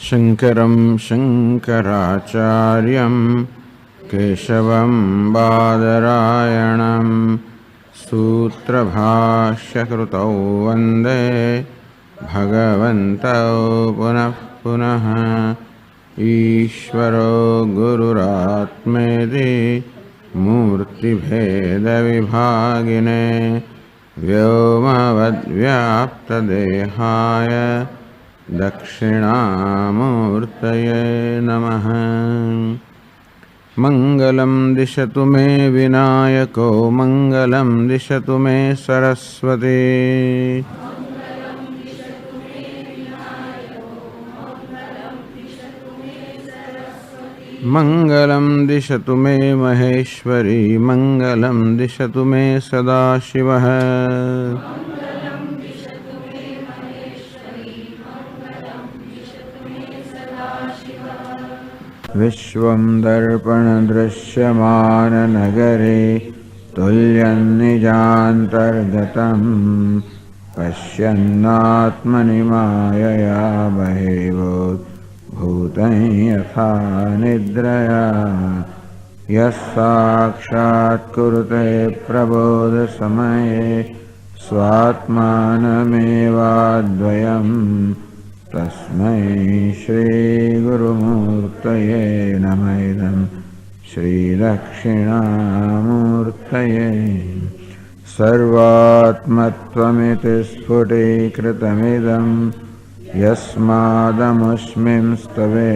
शंकरं शंकराचार्यं केशवं बादरायणं सूत्रभाष्यकृतौ वन्दे भगवन्तौ पुनः पुनः। ईश्वरो गुरुरात्मेति मूर्तिभेदविभागिने व्योमवद्व्याप्तदेहाय दक्षिणामूर्तये नमः। मंगलं दिशतु मे विनायको मंगलं दिशतु मे सरस्वती। मंगलं दिशतु मे महेश्वरी मंगलं दिशतु मे सदाशिवः। विश्वं दर्पणदृश्यमाननगरे तुल्यं निजान्तर्गतं पश्यन्नात्मनि मायया बहिर्भूतं यथा निद्रया। यः साक्षात् कुरुते प्रबोधसमये स्वात्मानमेवाद्वयम् तस्मै श्रीगुरुमूर्तये नमः। इदं श्रीदक्षिणामूर्तये। सर्वात्मत्वमिति स्फुटीकृतमिदं यस्मादमुष्मिंस्तवे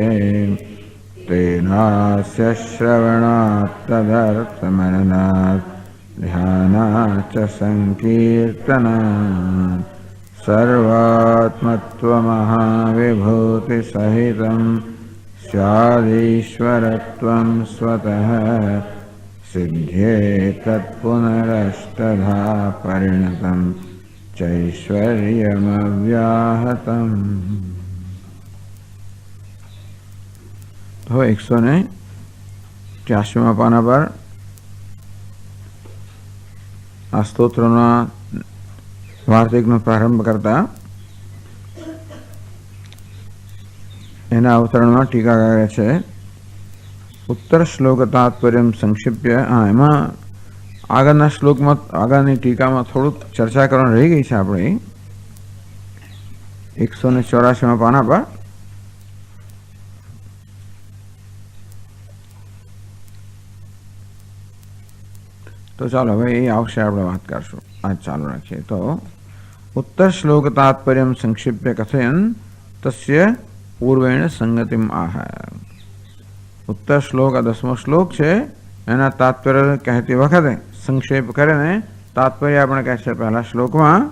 तेनास्य श्रवणात् तदर्थमननात् ध्यानात् च संकीर्तनात्। सर्वात्मत्वमहाविभूतिसहितं स्यादीश्वरत्वं स्वतः सिद्ध्येतत्पुनरष्टधा परिणतं चैश्वर्यमव्याहतम्। तो 183 पाना पर આ સ્તોત્રના વાર્તિકનો પ્રારંભ કરતા એના અવતરણમાં ટીકાકારે છે ઉત્તર શ્લોક તાત્પર્યમ સંક્ષિપ્ય. એમાં આગળના શ્લોકમાં આગળની ટીકામાં થોડુંક ચર્ચા કરવાની રહી ગઈ છે આપણી 184 પાના પર. તો ચાલો હવે એ આવશે, આપણે વાત કરશું. आज चालू रखिए. तो उत्तर श्लोक तात्पर्य संक्षिप्य कथयन तस्य पूर्वेण संगतिम आह. उत्तर श्लोक 10मो श्लोक है एना तात्पर्य कहती वखत संक्षेप करे ने तात्पर्य આપણે કહે છે પહેલા શ્લોકમાં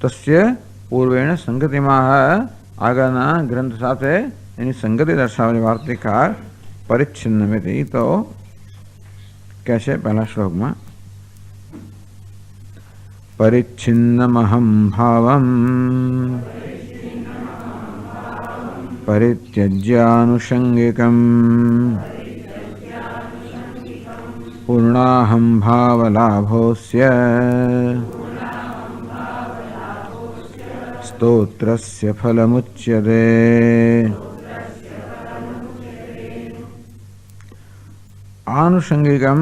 તસ્ય પૂર્વેણ સંગતિમાહ, આગળના ગ્રંથ સાથે એની સંગતિ દર્શાવવાની વાર્તિકાર પરિચ્છિન્નમિતિ. તો કહે છે પહેલા શ્લોકમાં परिच्छिन्नमहं भावं परित्यज्यानुषंगिकं पूर्णाहं भावलाभोऽस्य स्तोत्रस्य फलमुच्यते. आनुषंगिकं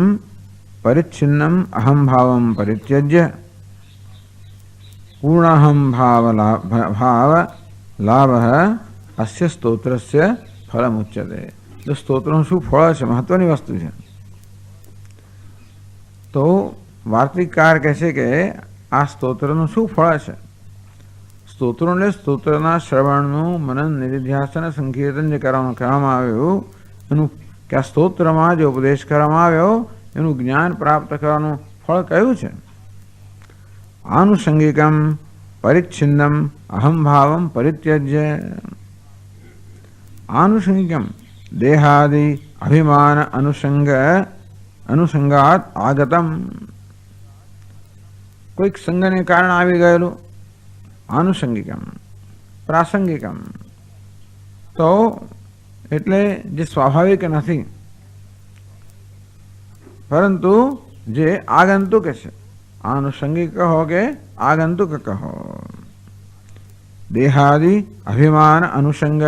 परिच्छिन्नम अहं भावं परित्यज्य पूर्णाहं भाव लाभ अस्य स्तोत्रस्य फलमुच्यते. तो स्तोत्रનું શું ફળ છે, મહત્વની વસ્તુ છે. તો વાર્તિકકાર કહે છે કે આ સ્તોત્રનું શું ફળ છે. સ્તોત્રો એટલે સ્તોત્રના શ્રવણનું મનન નિધિધ્યાસન સંકીર્તન જે કરવામાં આવ્યું એનું કે આ સ્તોત્રમાં જે ઉપદેશ કરવામાં આવ્યો એનું જ્ઞાન પ્રાપ્ત કરવાનું ફળ કયું છે. आनुषंगिकम परिच्छिन्नम अहम भावम परित्यज्य. आनुषंगिकम देहादि अभिमान अनुसंगात आगतम, कोईक संगने कारण आवी गयेलू. आनुषंगिकम प्रासंगिकम तो एटले जे स्वाभाविक नहीं परंतु जे आगंतुक है. आनुषंगिक कहो के आगंतुक कहो. देहादि अभिमान अनुषंग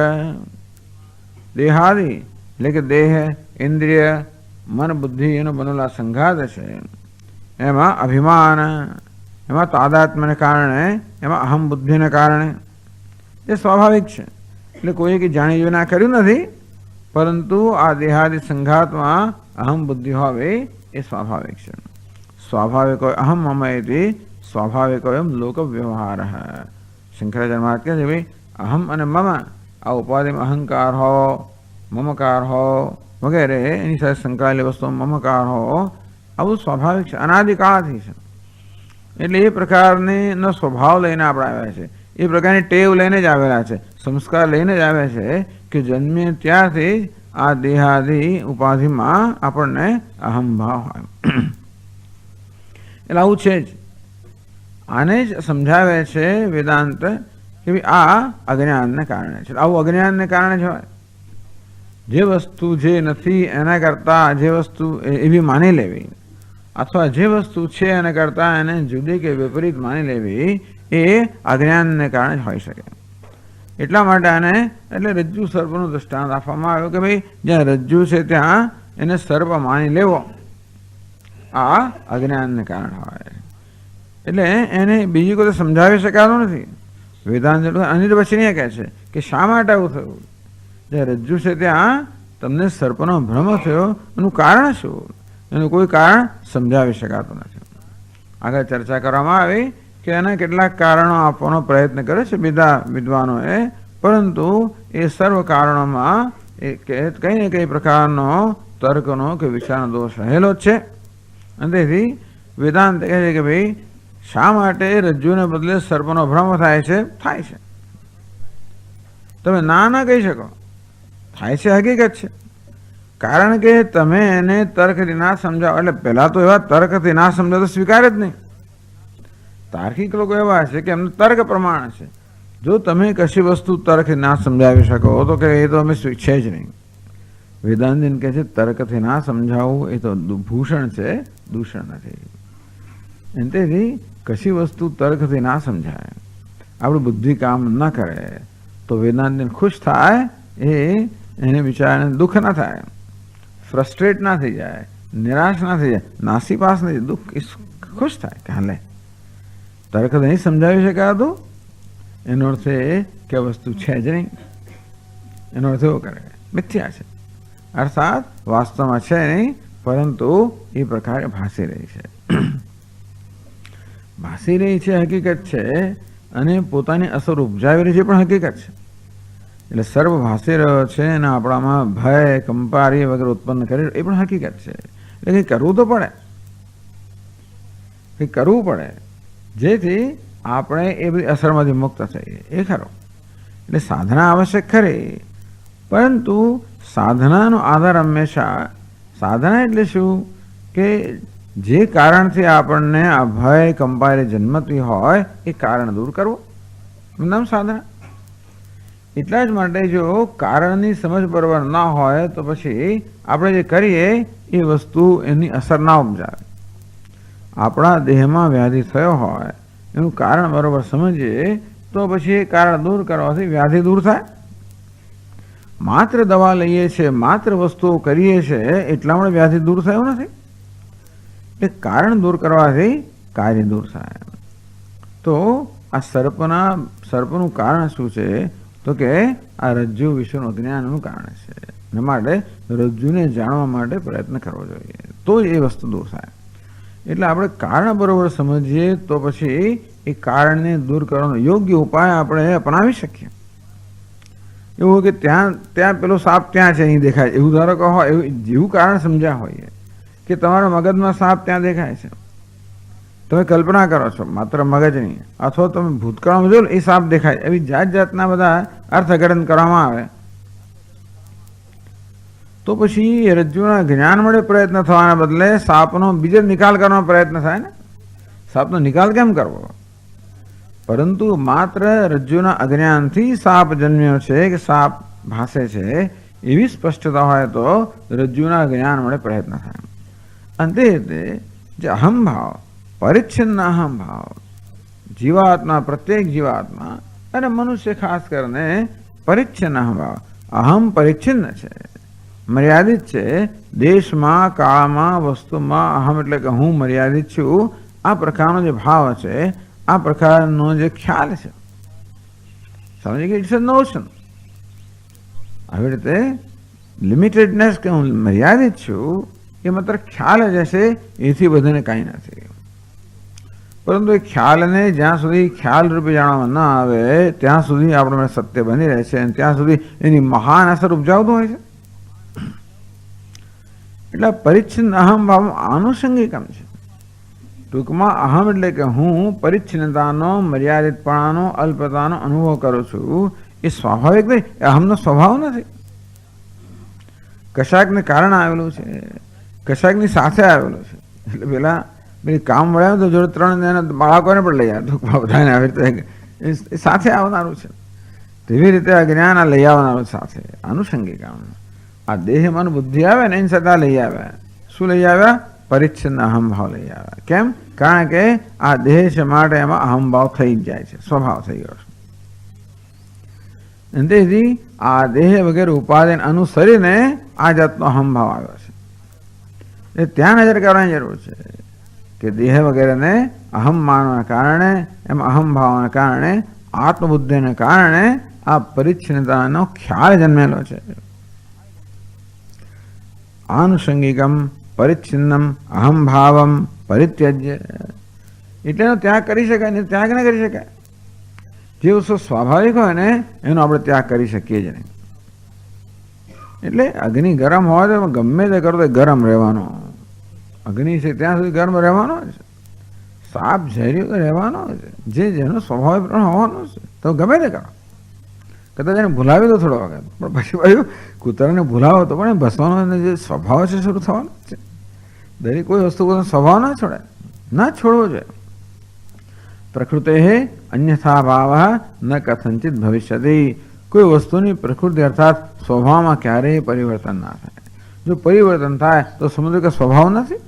દેહાદી એટલે કે દેહ, ઇન્દ્રિય, મન, બુદ્ધિ એનો બનેલા સંઘાત છે એમાં અભિમાન, એમાં તાદાત્મ્યને કારણે, એમાં અહમ બુદ્ધિને કારણે એ સ્વાભાવિક છે. એટલે કોઈ કે જાણી જોઈને કર્યું નથી, પરંતુ આ દેહાદી સંઘાતમાં અહમ બુદ્ધિ હોવી એ સ્વાભાવિક છે. સ્વાભાવિક હોય અહમ મમયથી સ્વાભાવિક હોય એમ લોક વ્યવહાર. શંકરાચાર્ય મહારાજ કહે છે ભાઈ અહમ અને મમ આ ઉપાધિમાં અહંકાર હો, મમકાર હો વગેરે એની સાથે સંકળાયેલી વસ્તુઓ મમકાર હો, આવું સ્વાભાવિક છે, અનાદિકાળથી છે. એટલે એ પ્રકારની નો સ્વભાવ લઈને આપણે આવ્યા છે, એ પ્રકારની ટેવ લઈને જ આવેલા છે, સંસ્કાર લઈને જ આવ્યા છે કે જન્મે ત્યારથી આ દેહાદી ઉપાધિમાં આપણને અહમભાવ હોય. એટલે આવું છે જ. આને જ સમજાવે છે વેદાંત કે ભાઈ આ અજ્ઞાનને કારણે છે. આવું અજ્ઞાનને કારણે જ હોય. જે વસ્તુ જે નથી એના કરતાં જે વસ્તુ એવી માની લેવી, અથવા જે વસ્તુ છે એના કરતાં એને જુદી કે વિપરીત માની લેવી, એ અજ્ઞાનને કારણે જ હોઈ શકે. એટલા માટે આને એટલે રજ્જુ સર્પનું દૃષ્ટાંત આપવામાં આવ્યું કે ભાઈ જ્યાં રજ્જુ છે ત્યાં એને સર્પ માની લેવો, આ અજ્ઞાનને કારણે હોય. એટલે એને બીજી કોઈ સમજાવી શકાતું નથી. વેદાંત અનિર્વચનીય કહે છે કે શા માટે આવું થયું. જ્યાં રજ્જુ છે ત્યાં તમને સર્પનો ભ્રમ થયો, એનું કારણ શું? એનું કોઈ કારણ સમજાવી શકાતું નથી. આગળ ચર્ચા કરવામાં આવી કે એના કેટલાક કારણો આપવાનો પ્રયત્ન કરે છે બધા વિદ્વાનોએ, પરંતુ એ સર્વ કારણોમાં કંઈ ને કંઈ પ્રકારનો તર્કનો કે વિચારનો દોષ રહેલો જ છે. અને તેથી વેદાંત કહે છે કે ભાઈ શા માટે રજ્જુને બદલે સર્પનો ભ્રમ થાય છે? થાય છે. તમે ના કહી શકો, થાય છે, હકીકત છે. કારણ કે તમે એને તર્કથી ના સમજાવો, એટલે પહેલાં તો એવા તર્કથી ના સમજાવ તો સ્વીકારે જ નહીં. તાર્કિક લોકો એવા છે કે એમને તર્ક પ્રમાણ છે. જો તમે કશી વસ્તુ તર્કથી ના સમજાવી શકો તો કે એ તો અમે છે જ નહીં. વેદાંતિન કહે છે તર્કથી ના સમજાવવું એ તો ભૂષણ છે, દૂષણ નથી. તેથી કશી વસ્તુ તર્કથી ના સમજાય, આપણી બુદ્ધિ કામ ન કરે તો વેદાંતિન ખુશ થાય, એને બિચારાને દુઃખ ના થાય, ફ્રસ્ટ્રેટ ના થઈ જાય, નિરાશ ના થઈ જાય, નાસીપાસ નહીં, દુઃખ ખુશ થાય કે હાલે તર્ક નહીં સમજાવી શકાતું, એનો અર્થ એ કે વસ્તુ છે જ નહીં. એનો અર્થ એવો કરે મિથ્યા છે, અર્થાત વાસ્તવમાં છે નહીં, પરંતુ એ પ્રકારે ભાસી રહી છે. ભાસી રહી છે હકીકત છે, અને પોતાની અસર ઉપજાવી રહી છે પણ હકીકત છે. એટલે સર્વ ભાસી રહ્યો છે અને આપણામાં ભય, કંપારી વગેરે ઉત્પન્ન કરી એ પણ હકીકત છે. એટલે કંઈ કરવું તો પડે, કંઈ કરવું પડે જેથી આપણે એ બધી અસરમાંથી મુક્ત થઈએ, એ ખરો. એટલે સાધના આવશ્યક ખરી, પરંતુ સાધનાનો આધાર હંમેશા, સાધના એટલે શું કે જે કારણથી આપણને આ ભય કંપારી જન્મતી હોય એ કારણ દૂર કરવું, નામ સાધના. એટલા જ માટે જો કારણની સમજ બરોબર ના હોય તો પછી આપણે જે કરીએ એ વસ્તુ એની અસર ના ઉપજાવે. આપણા દેહમાં વ્યાધિ થયો હોય એનું કારણ બરોબર સમજીએ તો પછી એ કારણ દૂર કરવાથી વ્યાધિ દૂર થાય. માત્ર દવા લઈએ છીએ, માત્ર વસ્તુઓ કરીએ છીએ એટલા માટે વ્યાધિ દૂર થયું નથી. એ કારણ દૂર કરવાથી કાર્ય દૂર થાય. તો આ સર્પનું કારણ શું છે? તો કે આ રજ્જુ વિશેનું અજ્ઞાનનું કારણ છે. એના માટે રજ્જુને જાણવા માટે પ્રયત્ન કરવો જોઈએ, તો જ એ વસ્તુ દૂર થાય. એટલે આપણે કારણ બરોબર સમજીએ તો પછી એ કારણને દૂર કરવાનો યોગ્ય ઉપાય આપણે અપનાવી શકીએ. એવું કે ત્યાં પેલો સાપ ત્યાં છે, અહીં દેખાય, એવું ધારો કહો, એવું જેવું કારણ સમજ્યા હોઈએ કે તમારા મગજમાં સાપ ત્યાં દેખાય છે, તમે કલ્પના કરો છો માત્ર મગજની, અથવા તમે ભૂતકાળમાં જો એ સાપ દેખાય, એવી જાત જાતના બધા અર્થઘટન કરવામાં આવે તો પછી રજ્જુના જ્ઞાન મળે પ્રયત્ન થવાના બદલે સાપનો બીજો નિકાલ કરવાનો પ્રયત્ન થાય ને. સાપનો નિકાલ કેમ કરવો? પરંતુ માત્ર રજ્જુના અજ્ઞાનથી સાપ જન્મ્યો છે કે સાપ ભાસે છે એવી સ્પષ્ટતા હોય તો રજ્જુના જ્ઞાન મળે પ્રયત્ન થાય. અંતે જે અહમભાવ, પરિચ્છિન્ન અહમભાવ, જીવાત્મા, પ્રત્યેક જીવાત્મા અને મનુષ્ય ખાસ કરીને પરિચ્છિન્ન અહમભાવ, અહમ પરિચ્છિન્ન છે, મર્યાદિત છે. દેશમાં, કાળમાં, વસ્તુમાં અહમ એટલે કે હું મર્યાદિત છું, આ પ્રકારનો જે ભાવ છે, આ પ્રકારનો જે ખ્યાલ છે, સમજી કે ઇટ્સ અ નોશન. આવી રીતે લિમિટેડનેસ કે હું મર્યાદિત છું એ માત્ર ખ્યાલ જ હશે, એથી બધાને કાંઈ નથી. પરંતુ એ ખ્યાલને જ્યાં સુધી ખ્યાલ રૂપે જાણવામાં ન આવે ત્યાં સુધી આપણે સત્ય બની રહે છે, અને ત્યાં સુધી એની મહાન અસર ઉપજાવતું હોય છે. એટલે પરિચ્છિન્ન અહમ ભાવ આનુષંગિકમ છે. ટૂંકમાં અહમ એટલે કે હું પરિચ્છિન્નતાનો, મર્યાદિતપણાનો, અલ્પતાનો અનુભવ કરું છું. એ સ્વાભાવિક નહીં, એ અહમનો સ્વભાવ નથી. કશાકને કારણે આવેલું છે, કશાકની સાથે આવેલું છે. એટલે પેલી કામ વળ્યા તો જોડે 3 બાળકોને પણ લઈ આવે, બધાને આવી રીતે એ સાથે આવનારું છે. તેવી રીતે અજ્ઞાન આ લઈ આવનારું સાથે આનુષંગિક. આ દેહમાં બુદ્ધિ આવે ને એની સાથે લઈ આવ્યા. શું લઈ આવ્યા? પરિચ્છિન્ન અહમ ભાવ લઈ આવ્યા. કેમ? કારણ કે આ દેહ છે માટે એમાં અહમ ભાવ થઈ જ જાય છે, સ્વભાવ થઈ ગયો છે. તેથી આ દેહ વગેરે ઉપાધિને અનુસરીને આ જાતનો અહમ ભાવ આવ્યો છે. એ ત્યાં નજર કરવાની જરૂર છે કે દેહ વગેરેને અહમ માનવાના કારણે, એમાં અહમ ભાવના કારણે, આત્મબુદ્ધિને કારણે આ પરિચ્છિન્નતાનો ખ્યાલ જન્મેલો છે. આનુષંગિકમ પરિચ્છિન્નમ અહમ ભાવમ પરિત્યજ્ય. એટલે એનો ત્યાગ કરી શકાય નહીં, ત્યાગ ન કરી શકાય. જે વસ્તુ સ્વાભાવિક હોય ને એનો આપણે ત્યાગ કરી શકીએ જ નહીં. એટલે અગ્નિ ગરમ હોય તો ગમે તે કરો તો ગરમ રહેવાનો. અગ્નિ છે ત્યાં સુધી ગરમ રહેવાનો છે. સાપ ઝેરી રહેવાનો છે, જે જેનો સ્વભાવ હોવાનો છે. તો ગમે તે કરો, કદાચ એને ભૂલાવી દો થોડો વખત, પણ પછી ભાઈ કૂતરાને ભૂલાવો તો પણ એ ભસવાનો જે સ્વભાવ છે શરૂ થવાનો છે. દરેક કોઈ વસ્તુ પોતાનો સ્વભાવ ના છોડાય, ના છોડવો જોઈએ. પ્રકૃતે અન્યથા ભાવ ન કથંચિત ભવિષ્યતિ. કોઈ વસ્તુની પ્રકૃતિ અર્થાત સ્વભાવમાં ક્યારેય પરિવર્તન ના થાય. જો પરિવર્તન થાય તો સમજો કે સ્વભાવ નથી.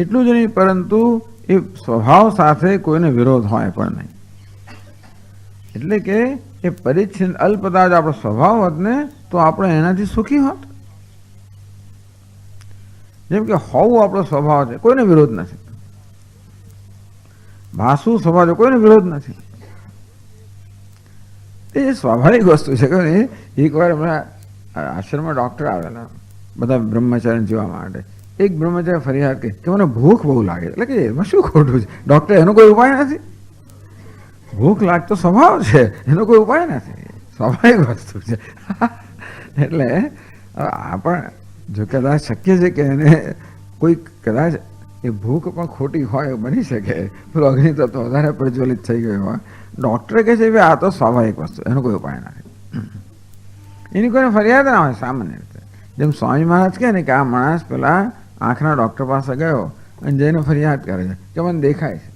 એટલું જ નહીં, પરંતુ એ સ્વભાવ સાથે કોઈને વિરોધ હોય પણ નહીં. એટલે કે એ પરિચ્છિન્ન અલ્પતા જો આપણો સ્વભાવ હોત ને તો આપણે એનાથી સુખી હોત. જેમ કે હોવું આપણો સ્વભાવ છે, કોઈને વિરોધ નથી. ભાષુ સ્વભાવ છે, કોઈને વિરોધ નથી. એ સ્વાભાવિક વસ્તુ છે. કે એકવાર હમણાં આશ્રમમાં ડૉક્ટર આવેલા બધા બ્રહ્મચારી જીવવા માટે. એક બ્રહ્મચારી ફરિયાદ કરી કે મને ભૂખ બહુ લાગે. એટલે કે એમાં શું ખોટું છે? ડૉક્ટર એનો કોઈ ઉપાય નથી. ભૂખ લાગતો સ્વભાવ છે, એનો કોઈ ઉપાય નથી, સ્વાભાવિક વસ્તુ છે. એટલે આપણ જો કદાચ શક્ય છે કે એને કોઈ કદાચ એ ભૂખ પણ ખોટી હોય બની શકે, પેલું અગ્નિ તત્વ વધારે પ્રજ્વલિત થઈ ગયું હોય. ડૉક્ટરે કહે છે કે આ તો સ્વાભાવિક વસ્તુ, એનો કોઈ ઉપાય નથી. એની કોઈને ફરિયાદ ના હોય સામાન્ય રીતે. જેમ સ્વામી મહારાજ કહે ને કે આ માણસ પેલા આંખના ડૉક્ટર પાસે ગયો અને જઈને ફરિયાદ કરે છે કે મને દેખાય છે.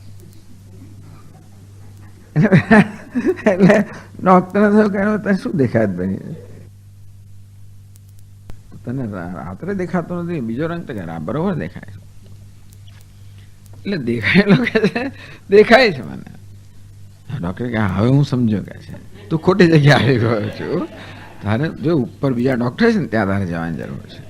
એટલે ડૉક્ટરને થયું કે તને શું દેખાય બની? તને રાત્રે દેખાતો નથી, બીજો રંગ તો કે બરોબર દેખાય છે. એટલે દેખાયેલો કે છે દેખાય છે મને. ડૉક્ટર કે હવે હું સમજ્યો કે છે તું ખોટી જગ્યાએ આવી ગયો છું. તારે જો ઉપર બીજા ડૉક્ટર છે ને ત્યાં તારે જવાની જરૂર છે.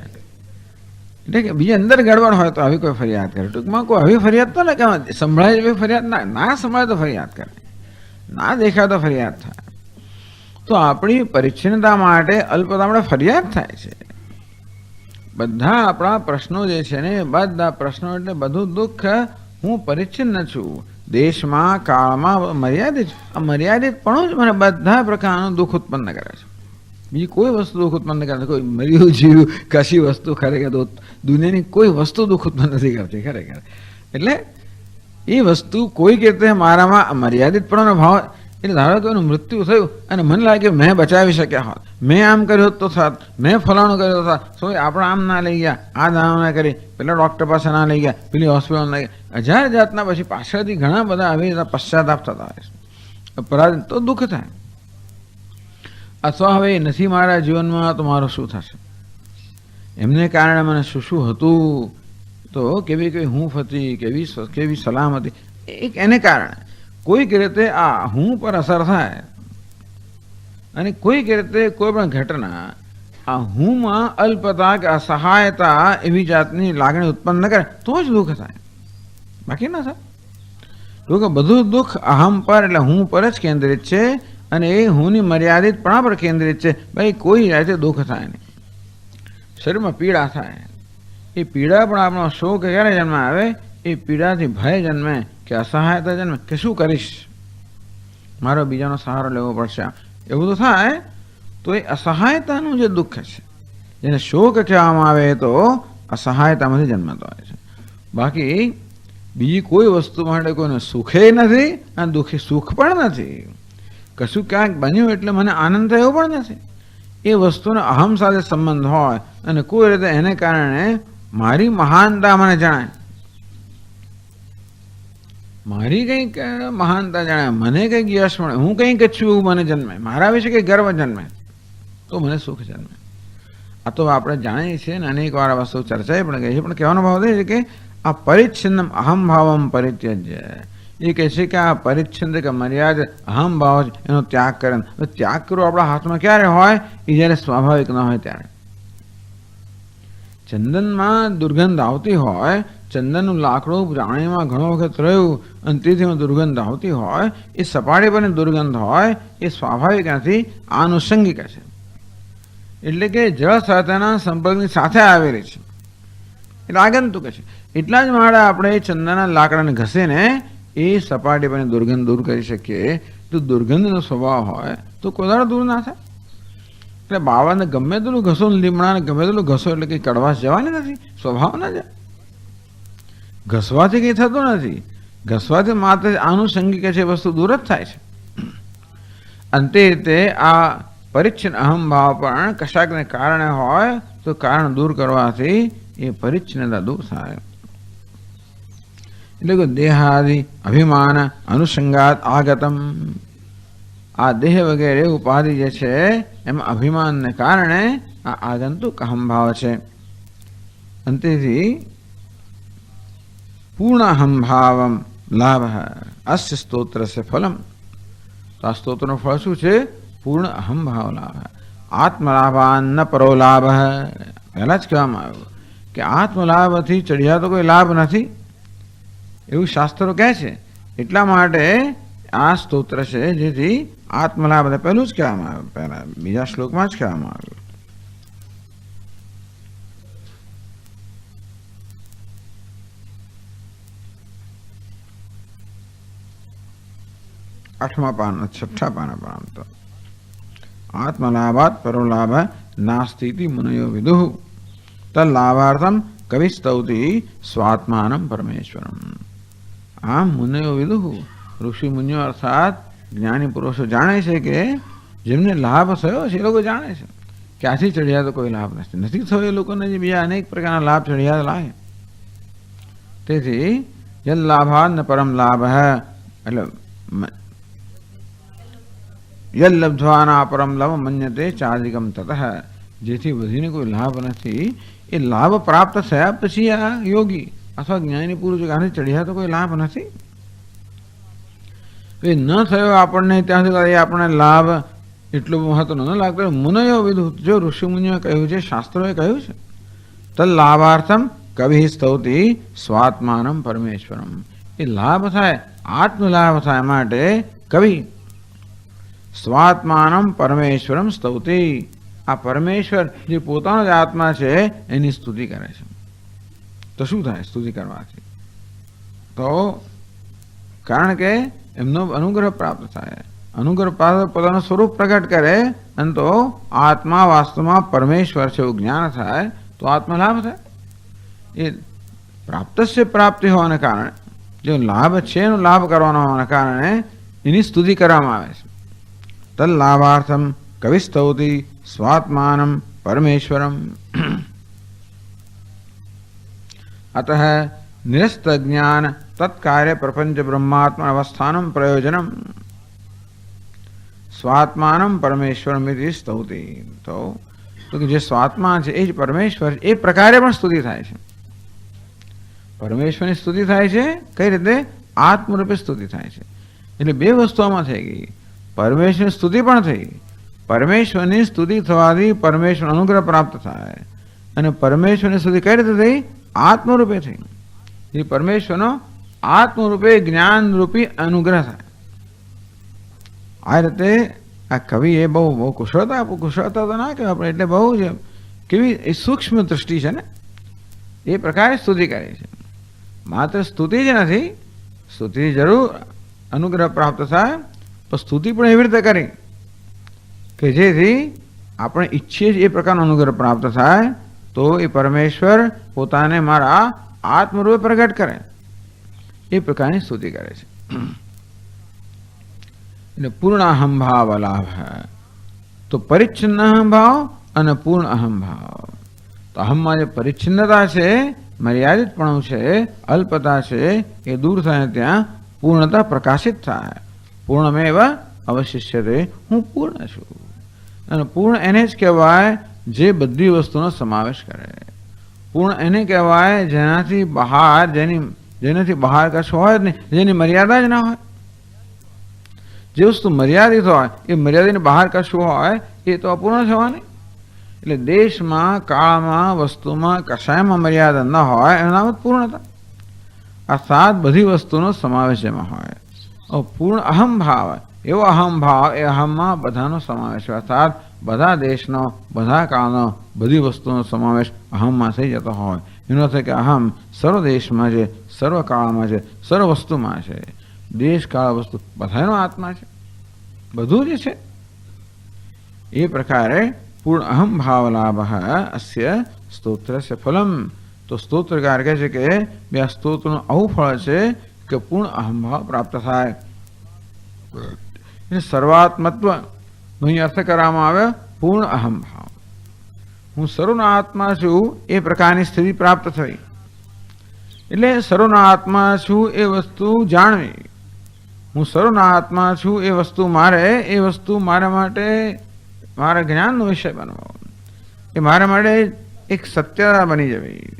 એટલે કે બીજી અંદર ગડબડ હોય તો આવી કોઈ ફરિયાદ કરે. ટૂંકમાં કોઈ આવી ફરિયાદ તો ને કે સંભળાય એવી ફરિયાદ ના સંભળાય તો ફરિયાદ કરે, ના દેખાય તો ફરિયાદ થાય. તો આપણી પરિચ્છિન્નતા માટે અલ્પતા માટે ફરિયાદ થાય છે. બધા આપણા પ્રશ્નો જે છે ને બધા પ્રશ્નો એટલે બધું દુઃખ હું પરિચ્છિન્ન છું. દેશમાં, કાળમાં મર્યાદિત. આ મર્યાદિત પણ જ મને બધા પ્રકારનું દુઃખ ઉત્પન્ન કરે છે. બીજી કોઈ વસ્તુ દુઃખ ઉત્પન્ન કરે, કોઈ મર્યું જીવ્યું કશી વસ્તુ ખરેખર દુનિયાની કોઈ વસ્તુ દુઃખ ઉત્પન્ન નથી કરતી ખરેખર. એટલે એ વસ્તુ કોઈક રીતે મારામાં મર્યાદિતપણાનો ભાવ. એટલે ધારો કે એનું મૃત્યુ થયું અને મને લાગે મેં બચાવી શક્યા હોત, મેં આમ કર્યું હોત તો થાત, મેં ફલાણું કર્યું થાત, સો આપણે આમ ના લઈ ગયા, આ દામ ના કરી, પેલા ડૉક્ટર પાસે ના લઈ ગયા, પેલી હોસ્પિટલ લઈ ગયા, હજાર જાતના પછી પાછળથી ઘણા બધા આવી રીતે પશ્ચાતાપ થતા હોય છે. અપરાધ તો દુઃખ થાય. અથવા હવે નથી મારા જીવનમાં તો મારું શું થશે? એમને કારણે મને શું શું હતું, તો કેવી કેવી હૂંફ હતી, કેવી સલામતી, એક એને કારણે કોઈક રીતે આ હું પર અસર થાય અને કોઈક રીતે કોઈ પણ ઘટના આ હુંમાં અલ્પતા કે અસહાયતા એવી જાતની લાગણી ઉત્પન્ન ન કરે તો જ દુઃખ થાય, બાકી ના થાય. તો કે બધું દુઃખ અહમ પર એટલે હું પર જ કેન્દ્રિત છે અને એ હુંની મર્યાદિતપણા પર કેન્દ્રિત છે. ભાઈ કોઈ જાતે દુઃખ થાય નહીં, શરીરમાં પીડા થાય, એ પીડા પણ આપણો શોક ક્યારે જન્મ આવે? એ પીડાથી ભય જન્મે કે અસહાયતા જન્મે કે શું કરીશ, મારો બીજાનો સહારો લેવો પડશે, એવું તો થાય. તો એ અસહાયતાનું જે દુઃખ છે જેને શોક કહેવામાં આવે તો અસહાયતામાંથી જન્મતો હોય છે. બાકી બીજી કોઈ વસ્તુ માટે કોઈને સુખે નથી અને દુઃખી સુખ પણ નથી. કશું ક્યાંક બન્યું એટલે મને આનંદ થયો પણ નથી. એ વસ્તુનો અહમ સાથે સંબંધ હોય અને કોઈ રીતે એને કારણે મારી મહાનતા મને જણાય, મારી કંઈક મહાનતા જણાય, મને કંઈક યશ મળે, હું કંઈક છું એવું મને જન્મે, મારા વિશે કંઈક ગર્વ જન્મે તો મને સુખ જન્મે. આ તો આપણે જાણીએ છીએ ને અનેક વાર આ વસ્તુ ચર્ચાએ પણ ગઈ છે, પણ કહેવાનો ભાવ એ છે કે આ પરિચ્છિન્નમ અહમ ભાવમ પરિત્યજ્ય, એ કહે છે કે આ પરિચ્છિન્ન કે મર્યાદિત અહમ ભાવ છે એનો ત્યાગ કરે. ત્યાગ કરવો આપણા હાથમાં ક્યારે હોય? એ જ્યારે સ્વાભાવિક ન હોય ત્યારે. ચંદનમાં દુર્ગંધ આવતી હોય, ચંદનનું લાકડું જાણીમાં ઘણો વખત રહ્યું અને તેથી દુર્ગંધ આવતી હોય, એ સપાટી પરની દુર્ગંધ હોય, એ સ્વાભાવિક નથી, આનુષંગિક છે. એટલે કે જળ સાથેના સંપર્કની સાથે આવેલી છે, એટલે આગંતુક છે. એટલા જ માટે આપણે ચંદનના લાકડાને ઘસીને એ સપાટી પરની દુર્ગંધ દૂર કરી શકીએ. તો દુર્ગંધનો સ્વભાવ હોય તો કોઈ દાડો દૂર ના થાય. એટલે બાવાને ગમે તેટલું ઘસો, લીમડાને ગમે તેટલું ઘસો એટલે કંઈ કડવાશ જવાની નથી, સ્વભાવ ના જાય. ઘસવાથી કંઈ થતું નથી, ઘસવાથી માત્ર આનુષંગિક છે વસ્તુ દૂર જ થાય છે. અંતે રીતે આ પરિચ્છિન્ન અહમ ભાવ પણ કશાકને કારણે હોય તો કારણ દૂર કરવાથી એ પરિચ્છિન્નતા દૂર થાય. એટલે કે દેહાદિ અભિમાન અનુસંગાત આગતમ, આ દેહ વગેરે ઉપાધિ જે છે એમાં અભિમાનને કારણે આ આગંતુક અહમ ભાવ છે. અંતેથી પૂર્ણ અહમ ભાવમ લાભ અસ્ય સ્તોત્રસ્ય ફલમ. તો આ સ્તોત્રનું ફળ શું છે? પૂર્ણ અહમ ભાવ લાભ. આત્મલાભાન ન પરો લાભ. પહેલા જ કહેવામાં આવ્યું કે આત્મલાભથી ચડિયા તો કોઈ લાભ નથી, એવું શાસ્ત્રો કહે છે. એટલા માટે આ સ્તોત્ર છે જેથી આત્મલાભ પહેલું જ કહેવામાં આવ્યું, પહેલા બીજા શ્લોકમાં જ કહેવામાં આવ્યું. આઠમા પાન, છઠ્ઠા પાના પર તો આત્મલાભાત પરો લાભ નાસ્તી મુનયો વિદુઃ તલ્લાભાર્થમ કવિસ્તૌતી સ્વાત્માનમ પરમેશ્વરમ. આમ મુનયો વિદુઃ, ઋષિ મુનિઓ અર્થાત જ્ઞાની પુરુષો જાણે છે કે જેમને લાભ થયો છે એ લોકો જાણે છે કે આથી ચડિયા તો કોઈ લાભ નથી થયો. એ લોકોને જે બીજા અનેક પ્રકારના લાભ ચડિયા લાગે. તેથી યદ લાભાન પરમ લાભ, એટલે યદ લબ્ધ્વાના પરમ લાભ મન્યતે ચાદિકમ તતઃ, જેથી વધીને કોઈ લાભ નથી. એ લાભ પ્રાપ્ત થયા પછી આ યોગી અથવા જ્ઞાની પુરુષ આથી ચડિયા તો કોઈ લાભ નથી. એ ન થયો આપણને ત્યાં સુધી આપણને લાભ એટલો મહત્વ ન લાગતો. મુનયો વિદુઃ, જો ઋષિ મુનિઓએ કહ્યું છે, શાસ્ત્રોએ કહ્યું છે, તલ લાભાર્થમ કવિ સ્તૌતી સ્વાત્માનમ પરમેશ્વરમ. એ લાભ થાય, આત્મલાભ થાય માટે કવિ સ્વાત્માનમ પરમેશ્વરમ સ્તૌતી, આ પરમેશ્વર જે પોતાનો જ આત્મા છે એની સ્તુતિ કરે છે. તો શું થાય સ્તુતિ કરવાથી? તો કારણ કે એમનો અનુગ્રહ પ્રાપ્ત થાય, અનુગ્રહ પ્રાપ્ત પોતાનું સ્વરૂપ પ્રગટ કરે અને તો આત્મા વાસ્તવમાં પરમેશ્વર છે એવું જ્ઞાન થાય તો આત્મલાભ થાય. એ પ્રાપ્તસ્ય પ્રાપ્તિ હોવાને કારણે, જે લાભ છે એનો લાભ કરવાનો હોવાને કારણે એની સ્તુતિ કરવામાં આવે છે. તલ લાભાર્થમ કવિસ્તૌતી સ્વાત્માનમ પરમેશ્વરમ. અતઃ નિરસ્ત જ્ઞાન તત્કાર્ય પ્રપંચ બ્રહ્માત્મા અવસ્થાનમ પ્રયોજનમ સ્વાત્માનમ પરમેશ્વરમ ઇતિ સ્તૌતી. તો કે જે સ્વાત્મા છે એ જ પરમેશ્વર, એ પ્રકારે પણ સ્તુતિ થાય છે. પરમેશ્વરની સ્તુતિ થાય છે કઈ રીતે? આત્મરૂપે સ્તુતિ થાય છે. એટલે બે વસ્તુઓમાં થઈ ગઈ, પરમેશ્વરની સ્તુતિ પણ થઈ પરમેશ્વરની સ્તુતિ થવાથી પરમેશ્વર અનુગ્રહ પ્રાપ્ત થાય. અને પરમેશ્વરની સ્તુતિ કઈ રીતે થઈ? આત્મરૂપે થઈ. એ પરમેશ્વરનો આત્મરૂપે જ્ઞાનરૂપી અનુગ્રહ થાય. આ રીતે આ કવિએ બહુ કુશળતા તો ના કહેવાય આપણે, એટલે બહુ જ કેવી એ સૂક્ષ્મ દૃષ્ટિ છે ને, એ પ્રકારે સ્તુતિ કરી છે. માત્ર સ્તુતિ જ નથી, સ્તુતિ જરૂર અનુગ્રહ પ્રાપ્ત થાય, પણ સ્તુતિ પણ એવી રીતે કરી કે જેથી આપણે ઈચ્છીએ છીએ એ પ્રકારનો અનુગ્રહ પ્રાપ્ત થાય, તો એ પરમેશ્વર પોતાને મારા આત્મરૂપે પ્રગટ કરે, એ પ્રકારની સ્તુતિ કરે છે. એટલે પૂર્ણ અહંભાવ લાભ. તો પરિચ્છિન્ન અહંભાવ અને પૂર્ણ અહંભાવ. તો અહમમાં જે પરિચ્છિન્નતા છે, મર્યાદિતપણું છે, અલ્પતા છે, એ દૂર થાય ત્યાં પૂર્ણતા પ્રકાશિત થાય. પૂર્ણમેવ અવશિષ્યતે, હું પૂર્ણ છું. અને પૂર્ણ એને જ કહેવાય જે બધી વસ્તુનો સમાવેશ કરે. પૂર્ણ એને કહેવાય જેનાથી બહાર કશું હોય જ નહીં, જેની મર્યાદા જ ના હોય. જે વસ્તુ મર્યાદિત હોય એ મર્યાદાની બહાર કશું હોય એ તો અપૂર્ણ થવાની. એટલે દેશમાં, કાળમાં, વસ્તુમાં કશાયમાં મર્યાદા ન હોય એનું નામ જ પૂર્ણતા. અર્થાત બધી વસ્તુનો સમાવેશ એમાં હોય. પૂર્ણ અહમભાવ, એવો અહમભાવ, એ અહમમાં બધાનો સમાવેશ હોય. અર્થાત બધા દેશનો, બધા કાળનો, બધી વસ્તુનો સમાવેશ અહમમાં થઈ જતો હોય. એનો અર્થ કે અહમ સર્વ દેશમાં છે, સર્વ કાળમાં છે, સર્વ વસ્તુમાં છે. દેશ, કાળ, વસ્તુ બધાનો આત્મા છે, બધું જ છે. એ પ્રકારે પૂર્ણ અહમભાવ લાભ અસ્ય સ્તોત્રસ્ય ફલમ. તો સ્તોત્રકાર કહે છે કે બે આ સ્તોત્રનું આવું ફળ છે કે પૂર્ણ અહમભાવ પ્રાપ્ત થાય. સર્વાત્મત્વ અહીં અર્થ કરવામાં આવે પૂર્ણ અહમભાવ. હું સર્વનો આત્મા છું એ પ્રકારની સ્થિતિ પ્રાપ્ત થઈ. એટલે સર્વનો આત્મા છું એ વસ્તુ જાણવી. હું સર્વનો આત્મા છું એ વસ્તુ મારા માટે મારા જ્ઞાનનો વિષય બનવો. એ મારા માટે એક સત્યતા બની જવી,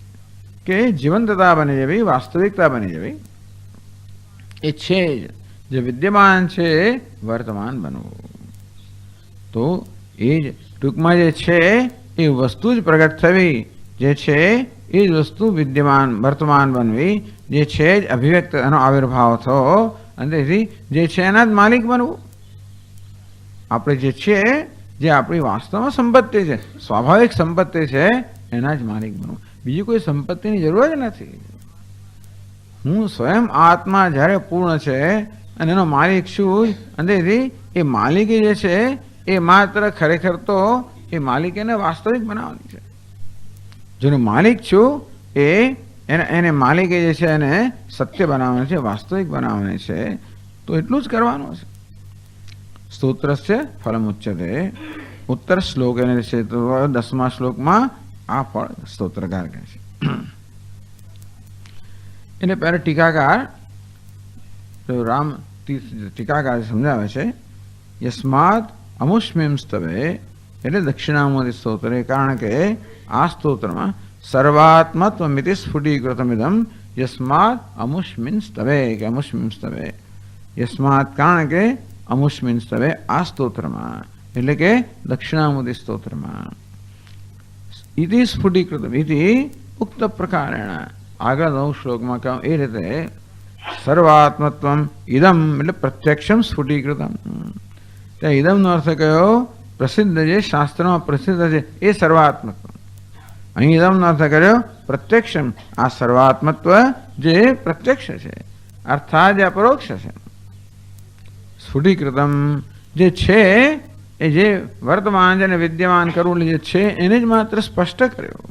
કે જીવંતતા બની જવી, વાસ્તવિકતા બની જવી. એ છે જે વિદ્યમાન છે વર્તમાન બનવું. તો એ જ ટૂંકમાં જે છે એ વસ્તુ જ પ્રગટ થવી, જે છે એ જ વસ્તુ વિદ્યમાન વર્તમાન બનવી, જે છે જ અભિવ્યક્ત એનો આવિર્ભાવ થયો, અને તેથી જે છે એના જ માલિક બનવું. આપણે જે છે, જે આપણી વાસ્તવમાં સંપત્તિ છે, સ્વાભાવિક સંપત્તિ છે, એના જ માલિક બનવું. બીજી કોઈ સંપત્તિની જરૂર જ નથી. હું સ્વયં આત્મા જ્યારે પૂર્ણ છે અને એનો માલિક છું, અને તેથી એ માલિકી જે છે એ માત્ર ખરેખર તો એ માલિક એને વાસ્તવિક બનાવવાની છે. જેનો માલિક છું એને માલિકે જે છે એને સત્ય બનાવવાનું છે, વાસ્તવિક બનાવવાની છે. તો એટલું જ કરવાનું છે. સ્તોત્રસ્ય ફલમ ઉચ્યતે. ઉત્તર શ્લોક એને છે તો 10મા શ્લોકમાં આ ફળ સ્તોત્રકાર કહે છે. એને પહેલા ટીકાકાર રામ ટીકાકાર સમજાવે છે. યસ્માત અમુષ્મિમ સ્તવે, એટલે દક્ષિણામૂર્તિ સ્તોત્ર. કારણ કે આ સ્તોત્રમાં સર્વાત્મત્વમિતિ સ્ફુટીકૃતમિદમ યસ્માત અમુષ્મિન સ્તવે, કે અમુષ્મિન સ્તવે. યસ્માત કારણ કે અમુષ્મિન સ્તવે, આ સ્તોત્રમાં એટલે કે દક્ષિણામૂર્તિ સ્તોત્રમાં. ઇતિ સ્ફુટીકૃતમ ઇતિ ઉક્ત પ્રકારેણ, આગળ 9 શ્લોકમાં કહ્યું એ રીતે સર્વાત્મત્વમ ઇદમ એટલે પ્રત્યક્ષમ સ્ફુટીકૃતમ. ત્યાં ઇદમનો અર્થ કયો? પ્રસિદ્ધ, જે શાસ્ત્રમાં પ્રસિદ્ધ છે એ સર્વાત્મત્વ. અહીં ઇદમનો અર્થ કર્યો પ્રત્યક્ષમ, આ સર્વાત્મત્વ જે પ્રત્યક્ષ છે, અર્થાત જે અપરોક્ષ છે. સ્ફુટીકૃતમ જે છે એ જે વર્તમાન છે અને વિદ્યમાન કરવું જે છે એને જ માત્ર સ્પષ્ટ કર્યો.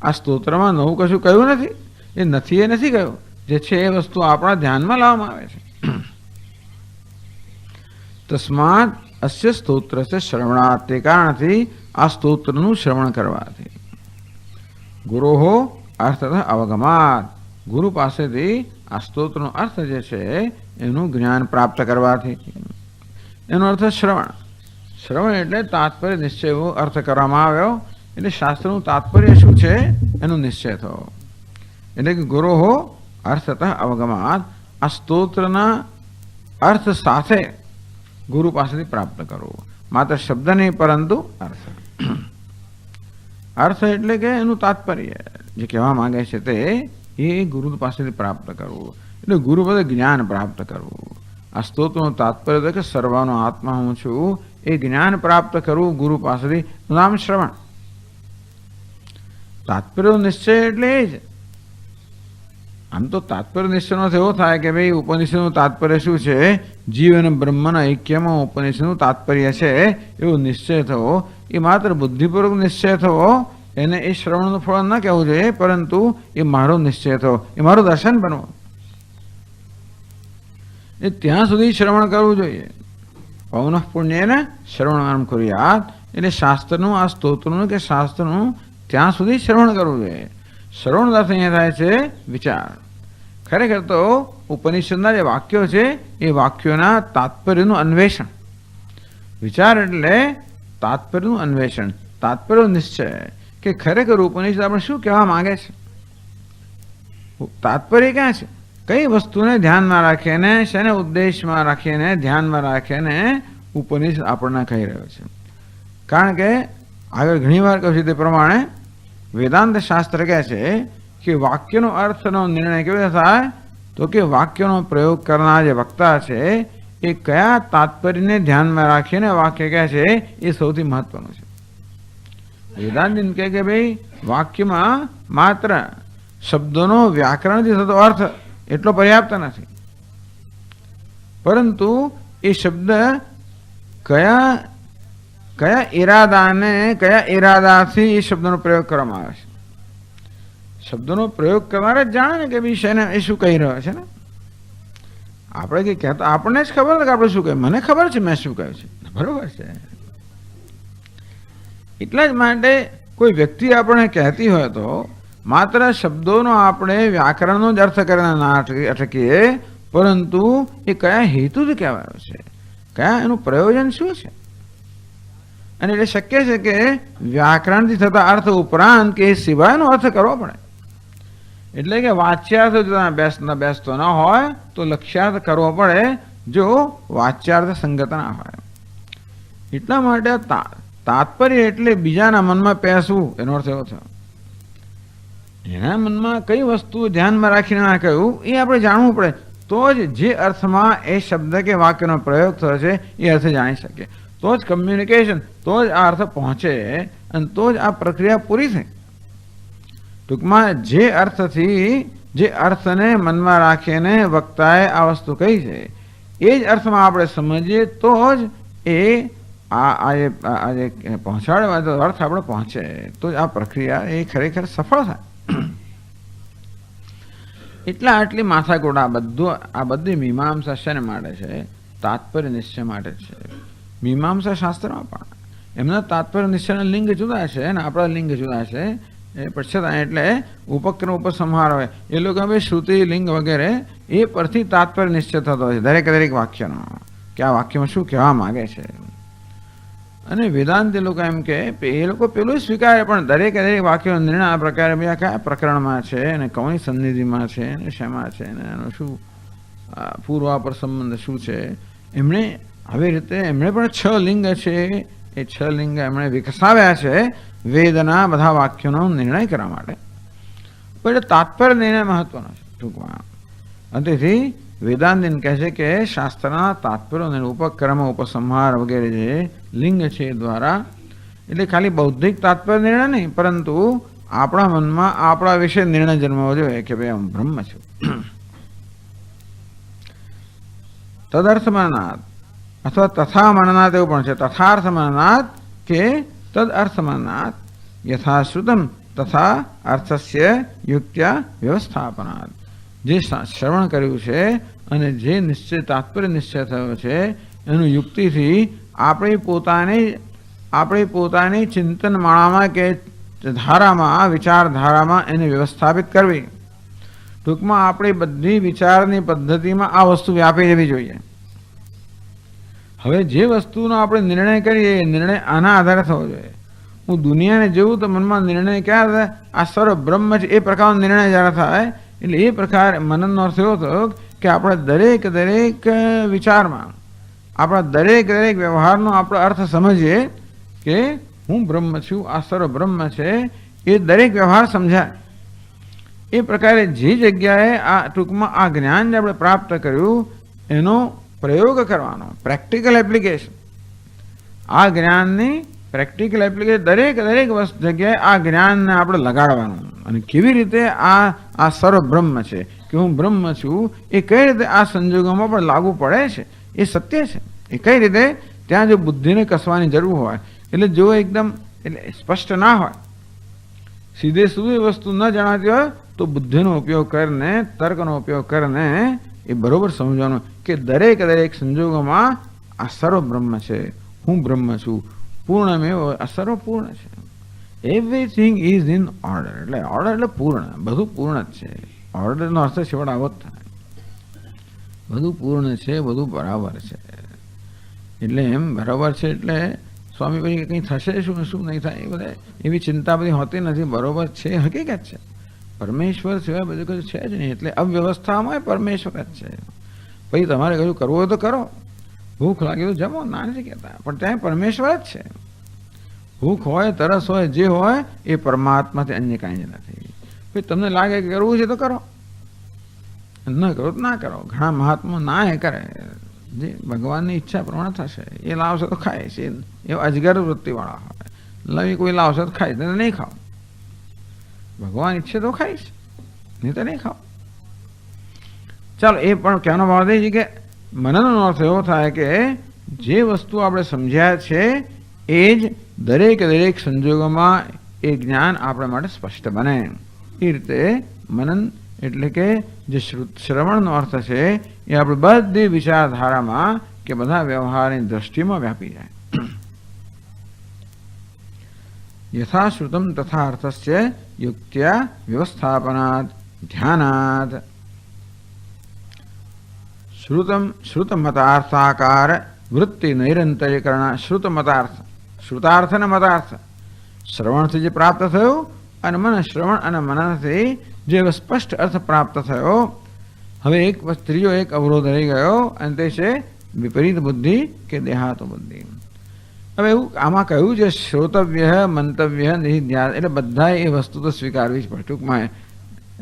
આ સ્તોત્રમાં નવું કશું કહ્યું નથી. એ નથી કહ્યું. જે છે એ વસ્તુ આપણા ધ્યાનમાં લાવવામાં આવે છે. તસ્માત અસ્ય સ્તોત્રસ્ય શ્રવણાત, તે કારણથી આ સ્તોત્રનું શ્રવણ કરવાથી. ગુરોહો અર્થતઃ અવગમાત, ગુરુ પાસેથી આ સ્તોત્રનો અર્થ જે છે એનું જ્ઞાન પ્રાપ્ત કરવાથી. એનો અર્થ શ્રવણ. શ્રવણ એટલે તાત્પર્ય નિશ્ચય એવો અર્થ કરવામાં આવ્યો. એટલે શાસ્ત્રનું તાત્પર્ય શું છે એનો નિશ્ચય થયો. એટલે કે ગુરોહો અર્થતઃ અવગમાત, આ સ્તોત્રના અર્થ સાથે ગુરુ પાસેથી પ્રાપ્ત કરવો. માત્ર શબ્દ નહીં પરંતુ અર્થ. અર્થ એટલે કે એનું તાત્પર્ય જે કહેવા માંગે છે તે એ ગુરુ પાસેથી પ્રાપ્ત કરવું, એટલે ગુરુ પાસે જ્ઞાન પ્રાપ્ત કરવું. આ સ્તોત્રનું તાત્પર્ય કે સર્વનો આત્મા હું છું એ જ્ઞાન પ્રાપ્ત કરવું ગુરુ પાસેથી. નામ શ્રવણ. તાત્પર્ય નિશ્ચય એટલે એ જ. આમ તો તાત્પર્ય નિશ્ચયનો એવો થાય કે ભાઈ ઉપનિષદનું તાત્પર્ય શું છે, જીવ અને બ્રહ્મના ઐક્યમાં ઉપનિષદનું તાત્પર્ય છે એવો નિશ્ચય થવો, એ માત્ર બુદ્ધિપૂર્વક નિશ્ચય થવો, એને એ શ્રવણનું ફળ ન કહેવું જોઈએ, પરંતુ એ મારો નિશ્ચય થવો, એ મારું દર્શન બનવું, એ ત્યાં સુધી શ્રવણ કરવું જોઈએ. પૌનઃ પુણ્યેન શ્રવણમ કુર્યાત, એટલે શાસ્ત્રનું આ સ્તોત્રનું કે શાસ્ત્રનું ત્યાં સુધી શ્રવણ કરવું જોઈએ. શ્રવણ અર્થ અહીંયા થાય છે વિચાર. ખરેખર તો ઉપનિષદના જે વાક્યો છે એ વાક્યોના તાત્પર્યનું અન્વેષણ. વિચાર એટલે તાત્પર્યનું અન્વેષણ, તાત્પર્ય નિશ્ચય કે ખરેખર ઉપનિષદ આપણે શું કહેવા માંગે છે, તાત્પર્ય ક્યાં છે, કઈ વસ્તુને ધ્યાનમાં રાખીને, શેને ઉદ્દેશમાં રાખીને, ધ્યાનમાં રાખીને ઉપનિષદ આપણને કહી રહ્યો છે. કારણ કે આગળ ઘણી વાર કહ્યું છે તે પ્રમાણે વેદાંત શાસ્ત્ર કહે છે કે વાક્યનો અર્થનો નિર્ણય કેવી રીતે થાય, તો કે વાક્યનો પ્રયોગ કરનાર જે વક્તા છે એ કયા તાત્પર્યને ધ્યાનમાં રાખીને વાક્ય કહે છે એ સૌથી મહત્વનું છે. વેદાંત કહે કે ભાઈ વાક્યમાં માત્ર શબ્દોનો વ્યાકરણથી થતો અર્થ એટલો પર્યાપ્ત નથી, પરંતુ એ શબ્દ કયા ઈરાદાથી એ શબ્દનો પ્રયોગ કરવામાં આવે છે. શબ્દનો પ્રયોગ કરનાર જ જાણે ને કે ભાઈ શેને એ શું કહી રહ્યો છે ને. આપણે કંઈ કહેતા આપણને જ ખબર કે આપણે શું કહ્યું, મને ખબર છે મેં શું કહ્યું છે, બરોબર છે. એટલા જ માટે કોઈ વ્યક્તિ આપણે કહેતી હોય તો માત્ર શબ્દોનો આપણે વ્યાકરણનો જ અર્થ કરીને ના અટકીએ, પરંતુ એ કયા હેતુથી કહેવાયો છે, કયા એનું પ્રયોજન શું છે. અને એટલે શક્ય છે કે વ્યાકરણથી થતા અર્થ ઉપરાંત કે સિવાયનો અર્થ કરવો પડે. એટલે કે વાચ્યાર્થ બેસતો ન હોય તો લક્ષ્યાર્થ કરવો પડે જો વાચ્યાર્થ સંગત ના હોય. એટલા માટે તાત્પર્ય એટલે બીજાના મનમાં પેસવું, એનો અર્થ એવો થયો. એના મનમાં કઈ વસ્તુ ધ્યાનમાં રાખીને ના કહ્યું એ આપણે જાણવું પડે, તો જ જે અર્થમાં એ શબ્દ કે વાક્યનો પ્રયોગ થયો છે એ અર્થ જાણી શકીએ, તો જ કમ્યુનિકેશન, તો જ આ અર્થ પહોંચે અને તો જ આ પ્રક્રિયા પૂરી થઈ. ટૂંકમાં જે અર્થને મનમાં રાખીને વક્તાએ આ વસ્તુ કહી છે એ જ અર્થમાં આપણે સમજીએ તો જ એ આજે પહોંચાડવા અર્થ આપણે પહોંચે, તો જ આ પ્રક્રિયા એ ખરેખર સફળ થાય. આટલી માથાકૂટ આ બધી મીમાંસા શેને માટે છે, તાત્પર્ય નિશ્ચય માટે છે. મીમાંસા શાસ્ત્રમાં પણ એમના તાત્પર્ય નિશ્ચયના લિંગ જુદા છે અને આપણા લિંગ જુદા છે. એ પશ્ચાત એટલે ઉપક્રમ ઉપસંહાર હોય એ લોકો હવે શ્રુતિ લિંગ વગેરે એ પરથી તાત્પર્ય નિશ્ચય થતો હોય છે દરેક વાક્યનો, કે આ વાક્યમાં શું કહેવા માંગે છે. અને વેદાંત લોકો એમ કે એ લોકો પેલું સ્વીકારે, પણ દરેક વાક્યનો નિર્ણય આ પ્રકારે બીજા કયા પ્રકરણમાં છે અને કઈ સન્નિધિમાં છે અને શેમાં છે અને એનો શું પૂર્વાપર સંબંધ શું છે. એમણે આવી રીતે એમણે પણ 6 લિંગ છે, એ 6 લિંગ એમણે વિકસાવ્યા છે વેદના બધા વાક્યોનો નિર્ણય કરવા માટે. પણ તાત્પર્ય નિર્ણય મહત્વનો છે ટૂંકમાં. અને તેથી વેદાંતિન કહે છે કે શાસ્ત્રના તાત્પર્ય અને ઉપક્રમ ઉપસંહાર વગેરે જે લિંગ છે એ દ્વારા, એટલે ખાલી બૌદ્ધિક તાત્પર્ય નિર્ણય નહીં, પરંતુ આપણા મનમાં આપણા વિશે નિર્ણય જન્મવો જોઈએ કે ભાઈ હું બ્રહ્મ છું. તદર્થમાનાત અથવા તથા મનનાથ એવું પણ છે. તથાર્થ મનનાથ કે તદ અર્થમાનાત યથાશ્રુતમ તથા અર્થસ્ય યુક્ત્યા વ્યવસ્થાપનાત. જે શ્રવણ કર્યું છે અને જે નિશ્ચય તાત્પર્ય નિશ્ચય થયો છે એનું યુક્તિથી આપણી પોતાની ચિંતન માળામાં કે ધારામાં, વિચારધારામાં એને વ્યવસ્થાપિત કરવી. ટૂંકમાં આપણી બધી વિચારની પદ્ધતિમાં આ વસ્તુ વ્યાપી જવી જોઈએ. હવે જે વસ્તુનો આપણે નિર્ણય કરીએ એ નિર્ણય આના આધારે થવો જોઈએ. હું દુનિયાને જોઉં તો મનમાં નિર્ણય ક્યાં થાય, આ સર્વ બ્રહ્મ છે એ પ્રકારનો નિર્ણય જ્યારે થાય, એટલે એ પ્રકાર મનનનો અર્થ એવો થયો કે આપણે દરેક વિચારમાં આપણા દરેક દરેક વ્યવહારનો આપણે અર્થ સમજીએ કે હું બ્રહ્મ છું, આ સર્વ બ્રહ્મ છે, એ દરેક વ્યવહાર સમજાય. એ પ્રકારે જે જગ્યાએ આ ટૂંકમાં આ જ્ઞાન જે આપણે પ્રાપ્ત કર્યું એનો પ્રયોગ કરવાનો, પ્રેક્ટિકલ એપ્લિકેશન. આ જ્ઞાનની પ્રેક્ટિકલ એપ્લિકેશન દરેક દરેક જગ્યાએ આ જ્ઞાનને આપણે લગાડવાનું. અને કેવી રીતે આ સર્વ બ્રહ્મ છે કે હું બ્રહ્મ છું એ કઈ રીતે આ સંજોગોમાં પણ લાગુ પડે છે એ સત્ય છે. એ કઈ રીતે ત્યાં જો બુદ્ધિને કસવાની જરૂર હોય, એટલે જો એકદમ એટલે સ્પષ્ટ ના હોય, સીધે સીધી વસ્તુ ન જણાતી હોય તો બુદ્ધિનો ઉપયોગ કરીને, તર્કનો ઉપયોગ કરીને એ બરોબર સમજવાનું કે દરેક દરેક સંજોગોમાં આ સર્વ બ્રહ્મ છે, હું બ્રહ્મ છું, પૂર્ણમેવ આ સર્વ પૂર્ણ છે. Everything is in order. એટલે ઓર્ડર એટલે પૂર્ણ, બધું પૂર્ણ જ છે. ઓર્ડરનો અર્થ છેવટ આવો જ થાય, બધું પૂર્ણ છે, બધું બરાબર છે. એટલે એમ બરાબર છે એટલે સ્વામી પછી કંઈ થશે શું શું નહીં થાય એ બધા એવી ચિંતા બધી હોતી નથી. બરોબર છે, હકીકત છે. પરમેશ્વર સિવાય બધું કશું છે જ નહીં. એટલે અવ્યવસ્થામાં પરમેશ્વર જ છે. પછી તમારે કશું કરવું હોય તો કરો, ભૂખ લાગી તો જમો, ના નથી કહેતા, પણ ત્યાં પરમેશ્વર જ છે. ભૂખ હોય, તરસ હોય, જે હોય એ પરમાત્માથી અન્ય કાંઈ જ નથી. પછી તમને લાગે કે કરવું છે તો કરો, ન કરો તો ના કરો. ઘણા મહાત્મા ના એ કરે, જે ભગવાનની ઈચ્છા પ્રમાણે થશે. એ લાવશે તો ખાય છે, એ અજગર વૃત્તિવાળા હોય. લવી કોઈ લાવશે તો ખાય, નહીં ખાવ. ભગવાન ઈચ્છે તો ખાઈશ, નહીં તો નહીં ખાવ. ચાલો, એ પણ કહેવાનો ભાવ છે કે મનનનો અર્થ એવો થાય કે જે વસ્તુ આપણે સમજ્યા છે એ જ દરેક દરેક સંજોગોમાં એ જ્ઞાન આપણા માટે સ્પષ્ટ બને. એ રીતે મનન એટલે કે જે શ્રવણનો અર્થ છે એ આપણે બધી વિચારધારામાં કે બધા વ્યવહારની દ્રષ્ટિમાં વ્યાપી જાય. યથાશ્રુતમ તથા અર્થસ્ય યુક્ત્યા વ્યવસ્થાપનાદ ધ્યાનાદ. શ્રુતમતાર્થાકાર વૃત્તિ નૈરંતરીકરણ. શ્રુતમતાર્થ, શ્રુતાર્થ અને મતાર્થ, શ્રવણથી જે પ્રાપ્ત થયું અને મન શ્રવણ અને મનનથી જે સ્પષ્ટ અર્થ પ્રાપ્ત થયો. હવે એક ત્રીજો એક અવરોધ રહી ગયો અને તે છે વિપરીત બુદ્ધિ કે દેહાત બુદ્ધિ. હવે એવું આમાં કહ્યું છે શ્રોતવ્ય, મંતવ્ય, નિધિધ્યાસ. એટલે બધા એ વસ્તુ તો સ્વીકારવી જ પડે ટૂંકમાં.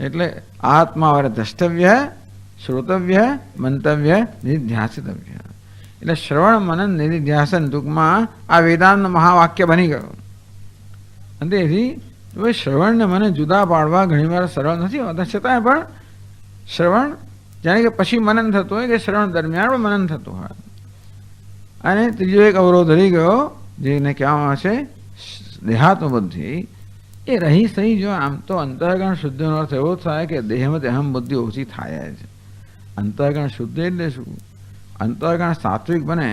એટલે આત્મા વરે દ્રષ્ટવ્ય, શ્રોતવ્ય, મંતવ્ય, નિધિધ્યાસિતવ્ય. એટલે શ્રવણ, મનન, નિધિધ્યાસન ટૂંકમાં આ વેદાંતનું મહાવાક્ય બની ગયું. અને તેથી શ્રવણને મને જુદા પાડવા ઘણીવાર સરળ નથી હોતા, છતાંય પણ શ્રવણ જાણે કે પછી મનન થતું હોય કે શ્રવણ દરમિયાન પણ મનન થતું હોય. અને ત્રીજો એક અવરોધ રહી ગયો જેને કહેવામાં આવે છે દેહાત્મ બુદ્ધિ. એ રહી સહી જો આમ તો અંતઃકરણ શુદ્ધિનો અર્થ એવો થાય કે દેહમાં અહમ બુદ્ધિ ઓછી થાય જ. અંતઃકરણ શુદ્ધિ એટલે શું? અંતઃકરણ સાત્વિક બને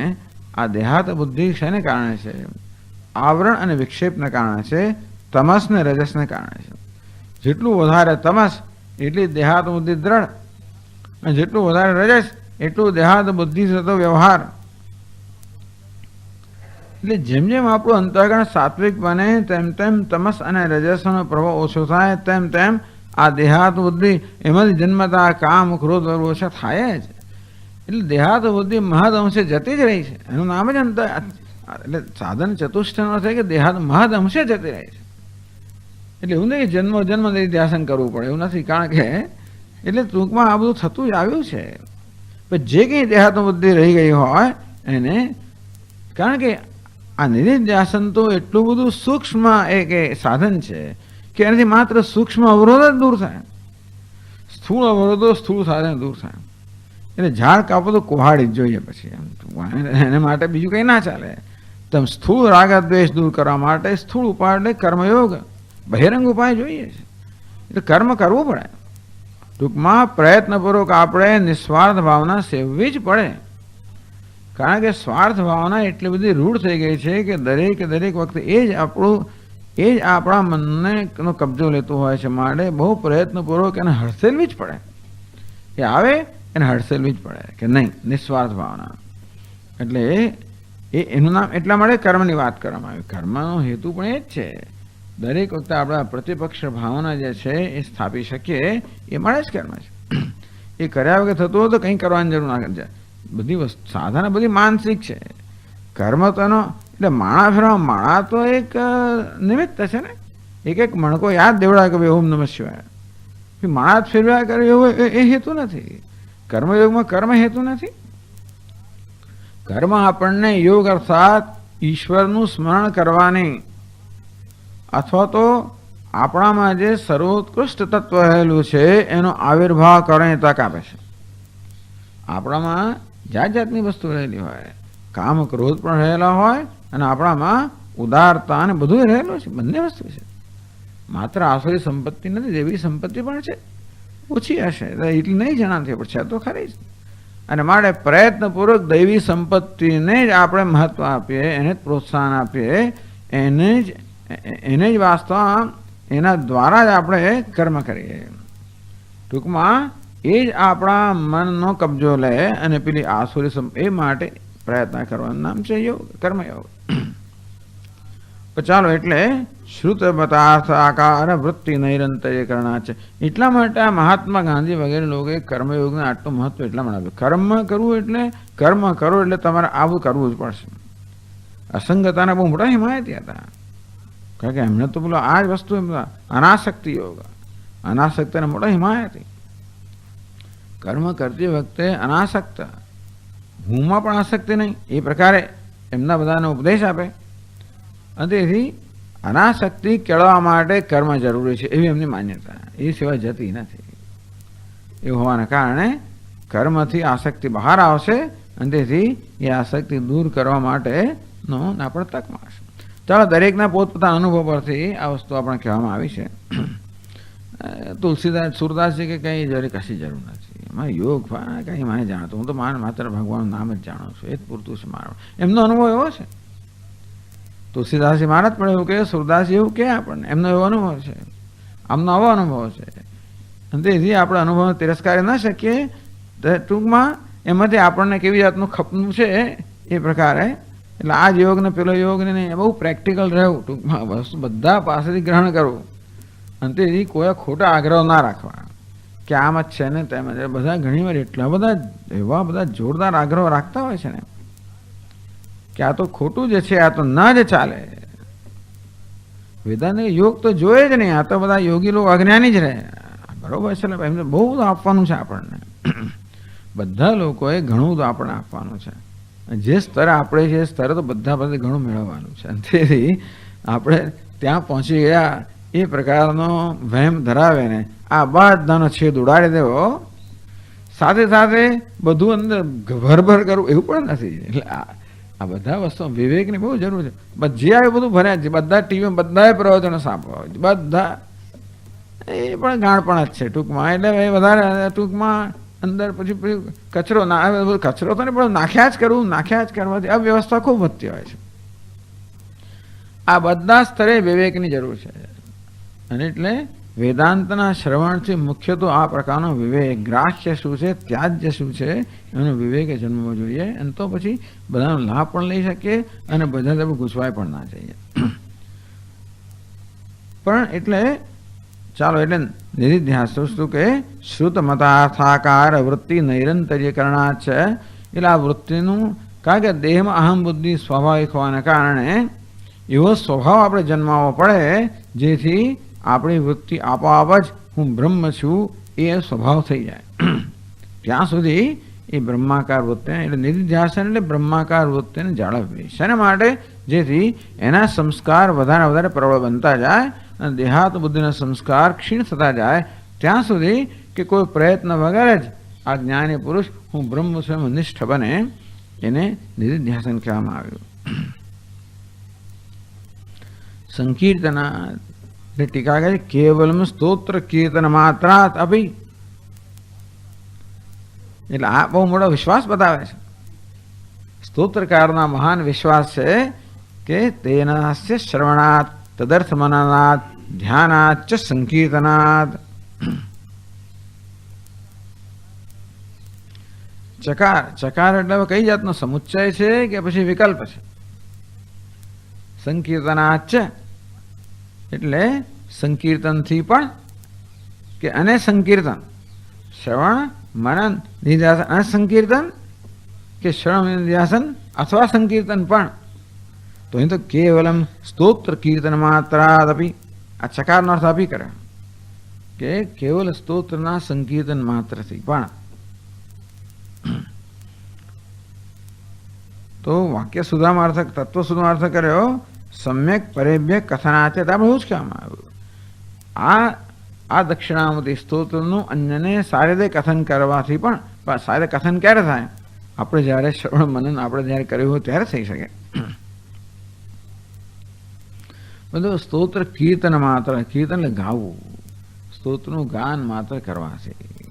આ દેહાત બુદ્ધિ શેને કારણે છે? આવરણ અને વિક્ષેપને કારણે છે, તમસ ને રજસને કારણે છે. જેટલું વધારે તમસ એટલી દેહાત બુદ્ધિ દ્રઢ, અને જેટલું વધારે રજસ એટલું દેહાત બુદ્ધિ થતો વ્યવહાર. એટલે જેમ જેમ આપણું અંતઃકરણ સાત્વિક બને તેમ તેમ તમસ અને રજસનો પ્રભાવ ઓછો થાય, તેમ તેમ આ દેહાત બુદ્ધિ એમાંથી જન્મતા કામ, ક્રોધ ઓછા થાય જ. એટલે દેહાત બુદ્ધિ મહદ અંશે જતી જ રહી છે. એનું નામ જ અંતર. એટલે સાધન ચતુષ્ટયનો છે કે દેહાત મહદ અંશે જતી રહી છે. એટલે એવું નહીં કે જન્મ જન્મ ધ્યાસન કરવું પડે, એવું નથી. કારણ કે એટલે ટૂંકમાં આ બધું થતું જ આવ્યું છે. પણ જે કંઈ દેહાત બુદ્ધિ રહી ગઈ હોય એને, કારણ કે આ નિધિધ્યાસન તો એટલું બધું સૂક્ષ્મ એક સાધન છે કે એનાથી માત્ર સૂક્ષ્મ અવરોધ જ દૂર થાય. સ્થૂળ અવરોધો સ્થૂળ સાધન દૂર થાય. એટલે ઝાડ કાપો તો કુહાડી જ જોઈએ પછી. એને માટે બીજું કંઈ ના ચાલે. તમે સ્થૂળ રાગ દ્વેષ દૂર કરવા માટે સ્થૂળ ઉપાય એટલે કર્મયોગ, બહિરંગ ઉપાય જોઈએ છે. એટલે કર્મ કરવું પડે. ટૂંકમાં પ્રયત્નપૂર્વક આપણે નિસ્વાર્થ ભાવના સેવવી જ પડે. કારણ કે સ્વાર્થ ભાવના એટલી બધી રૂઢ થઈ ગઈ છે કે દરેક વખતે એ જ આપણા મનને કબજો લેતું હોય છે. માટે બહુ પ્રયત્નપૂર્વક એને હડસેલવી જ પડે. એ આવે એને હડસેલવી જ પડે કે નહીં, નિસ્વાર્થ ભાવના. એટલે એનું નામ એટલા માટે કર્મની વાત કરવામાં આવી. કર્મનો હેતુ પણ એ જ છે. દરેક વખતે આપણા પ્રતિપક્ષ ભાવના જે છે એ સ્થાપી શકીએ એ માટે જ કર્મ છે. એ કર્યા વગર થતું હોય તો કંઈ કરવાની જરૂર ના કરજે. બધી વસ્તુ સાધના બધી માનસિક છે. કર્મ તો એનો એટલે માળા ફેરવા, માળા તો એક નિમિત્ત છે ને. એક મણકો યાદ દેવડા કે ઓમ નમઃ શિવાય, માળા જ ફેરવ્યા કરે એવો એ હેતુ નથી. કર્મયોગમાં કર્મ હેતુ નથી. કર્મ આપણને યોગ અર્થાત ઈશ્વરનું સ્મરણ કરવાની અથવા તો આપણામાં જે સર્વોત્કૃષ્ટ તત્વ રહેલું છે એનો આવિર્ભાવ કરવાની તક આપે છે. આપણામાં જાત જાતની વસ્તુ રહેલી હોય, કામ ક્રોધ પણ રહેલા હોય અને આપણામાં ઉદારતા અને બધું રહેલું છે, બંને વસ્તુ છે. માત્ર આસુરી સંપત્તિ નથી, દેવી સંપત્તિ પણ છે, ઓછી હશે એટલી નહીં જણાતી પણ છે તો ખરી જ. અને માટે પ્રયત્નપૂર્વક દૈવી સંપત્તિને જ આપણે મહત્વ આપીએ, એને જ પ્રોત્સાહન આપીએ, એને જ વાસ્તવ એના દ્વારા જ આપણે કર્મ કરીએ. ટૂંકમાં એ જ આપણા મનનો કબજો લે અને પેલી આસુરી એ માટે પ્રયત્ન કરવાનું નામ છે યોગ, કર્મયોગ. ચાલો, એટલે શ્રુત મતાર્થ આકાર વૃત્તિ નૈરંતર્ય કરણા છે. એટલા માટે આ મહાત્મા ગાંધી વગેરે લોકોએ કર્મયોગને આટલું મહત્વ એટલા માટે આપ્યું. કર્મ કરવું એટલે કર્મ કરો એટલે તમારે આવું કરવું જ પડશે. અસંગતાના બહુ મોટા હિમાયતી હતા, કારણ કે એમને તો પેલો આ જ વસ્તુ અનાસક્તિ યોગ, અનાસક્તિના મોટા હિમાયતી. કર્મ કરતી વખતે અનાસક્ત, હુંમાં પણ આસક્તિ નહીં, એ પ્રકારે એમના બધાને ઉપદેશ આપે. અને તેથી અનાસક્તિ કેળવવા માટે કર્મ જરૂરી છે એવી એમની માન્યતા, એ સિવાય જતી નથી. એવું હોવાના કારણે કર્મથી આસક્તિ બહાર આવશે અને તેથી એ આસક્તિ દૂર કરવા માટેનો આપણે તક મળશે. ચાલો, દરેકના પોતપોતાના અનુભવ પરથી આ વસ્તુ આપણે કહેવામાં આવી છે. તુલસીદાસ, સુરદાસજી કે કંઈ કશી જરૂર નથી, એમાં યોગ કંઈ મને જાણતો, હું તો માત્ર ભગવાનનું નામ જ જાણું છું, એ જ પૂરતું છે મારો. એમનો અનુભવ એવો છે. તુલસીદાસજી મહારાજ પણ એવું કહે, સુરદાસજી એવું કહે આપણને, એમનો એવો અનુભવ છે, આમનો આવો અનુભવ છે. અને તેથી આપણે અનુભવનો તિરસ્કાર ન શકીએ. ટૂંકમાં એમાંથી આપણને કેવી જાતનું ખપનું છે એ પ્રકારે, એટલે આ જ યોગ ને પેલો યોગ ને બહુ પ્રેક્ટિકલ રહેવું, ટૂંકમાં વસ્તુ બધા પાસેથી ગ્રહણ કરવું. અને તેથી કોઈ ખોટા આગ્રહ ના રાખવા કે આમ જ છે ને તેમ જ. બધા ઘણીવાર એટલા બધા એવા બધા જોરદાર આગ્રહ રાખતા હોય છે ને કે આ તો ખોટું જ છે, આ તો ના જ ચાલે. વેદાંત યોગ તો જોઈએ જ નહીં, આ તો બધા યોગી લોકો અજ્ઞાની જ રહે. બરોબર છે, એમને બહુ બધું આપવાનું છે આપણને. બધા લોકોએ ઘણું બધું આપણને આપવાનું છે. જે સ્તરે આપણે છે એ સ્તરે તો બધા પાસે ઘણું મેળવવાનું છે. તેથી આપણે ત્યાં પહોંચી ગયા એ પ્રકારનો વહેમ ધરાવે ને આ બધાનો છેદ ઉડાડી દેવો, સાથે સાથે બધું અંદર ભરભર કરવું એવું પણ નથી. એટલે આ બધા વસ્તુ વિવેકની બહુ જરૂર છે. જે આવે બધું ભર્યા છે, બધા ટીવીમાં બધાએ પ્રવચનો સાંભળવા હોય, બધા એ પણ ગાણપણ જ છે ટૂંકમાં. એટલે એ વધારે ટૂંકમાં અંદર પછી કચરો ના, કચરો તો નહીં પણ નાખ્યા જ કરવું, નાખ્યા જ કરવાથી અવ્યવસ્થા ખૂબ વધતી હોય છે. આ બધા સ્તરે વિવેકની જરૂર છે. અને એટલે વેદાંતના શ્રવણથી મુખ્ય તો આ પ્રકારનો વિવેક, ગ્રાહ્ય શું છે, ત્યાજ્ય શું છે, એનો વિવેક જન્મવો જોઈએ. અને તો પછી બધાનો લાભ પણ લઈ શકીએ અને બધા આપણે ગુસવાય પણ ના જઈએ. પણ એટલે ચાલો, એટલે નિધિધ્યાસ શું કે શ્રુત મતાર્થાકાર વૃત્તિ નૈરંતર્યકરણા છે. એટલે આ વૃત્તિનું, કારણ કે દેહમાં અહમ બુદ્ધિ સ્વાભાવિક હોવાના કારણે એવો સ્વભાવ આપણે જન્માવવો પડે જેથી આપણી વૃત્તિ આપોઆપ જ હું બ્રહ્મ છું એ સ્વભાવ થઈ જાય. ત્યાં સુધી એ બ્રહ્માકાર વૃત્તિને, એટલે નિધિધ્યાસન એટલે બ્રહ્માકાર વૃત્તિને જાળવવી. શેના માટે? જેથી એના સંસ્કાર વધારે પ્રબળ બનતા જાય અને દેહાત બુદ્ધિના સંસ્કાર ક્ષીણ થતા જાય. ત્યાં સુધી કે કોઈ પ્રયત્ન વગર જ આ જ્ઞાની પુરુષ હું બ્રહ્મ સ્વયં નિષ્ઠ બને, એને નિધિધ્યાસન કહેવામાં આવ્યું. સંકીર્તના એટલે ટીકા કહે કેવલમ સ્તોત્ર કીર્તન માત્રાત અભી. એટલે આ બહુ મોટો વિશ્વાસ બતાવે છે. સ્તોત્રકારના મહાન વિશ્વાસ છે કે તેનાસ્ય શ્રવણાત તદર્થ મનનાત ધ્યાનાત ચ સંકીર્તનાત. ચકાર, ચકાર એટલે કઈ જાતનો સમુચ્ચય છે કે પછી વિકલ્પ છે? સંકીર્તનાત છે એટલે સંકીર્તનથી પણ કે અને સંકીર્તન, શ્રવણ મનન નિધિધ્યાસન અને સંકીર્તન કે શ્રવણ ધ્યાસન અથવા સંકીર્તન પણ. તો અહીં તો કેવલમ સ્તોત્ર કીર્તન માત્રાદપી, આ ચકારનો અર્થ આપી કરે કે કેવલ સ્તોત્રના સંકીર્તન માત્રથી પણ. તો વાક્ય સુધામાં અર્થ, તત્વ સુધામાં અર્થ કર્યો સમ્યક પરેભ્ય કથનાચેત. આપણે એવું જ કહેવામાં આવ્યું આ દક્ષિણામૂર્તિ સ્તોત્રનું અન્યને સારી રીતે કથન કરવાથી પણ. સારી કથન ક્યારે થાય? આપણે જ્યારે શ્રવણ મનન આપણે જ્યારે કર્યું હોય ત્યારે થઈ શકે. બધું સ્તોત્ર કીર્તન માત્ર, કીર્તન એટલે ગાવું, સ્તોત્રનું ગાન માત્ર કરવાથી.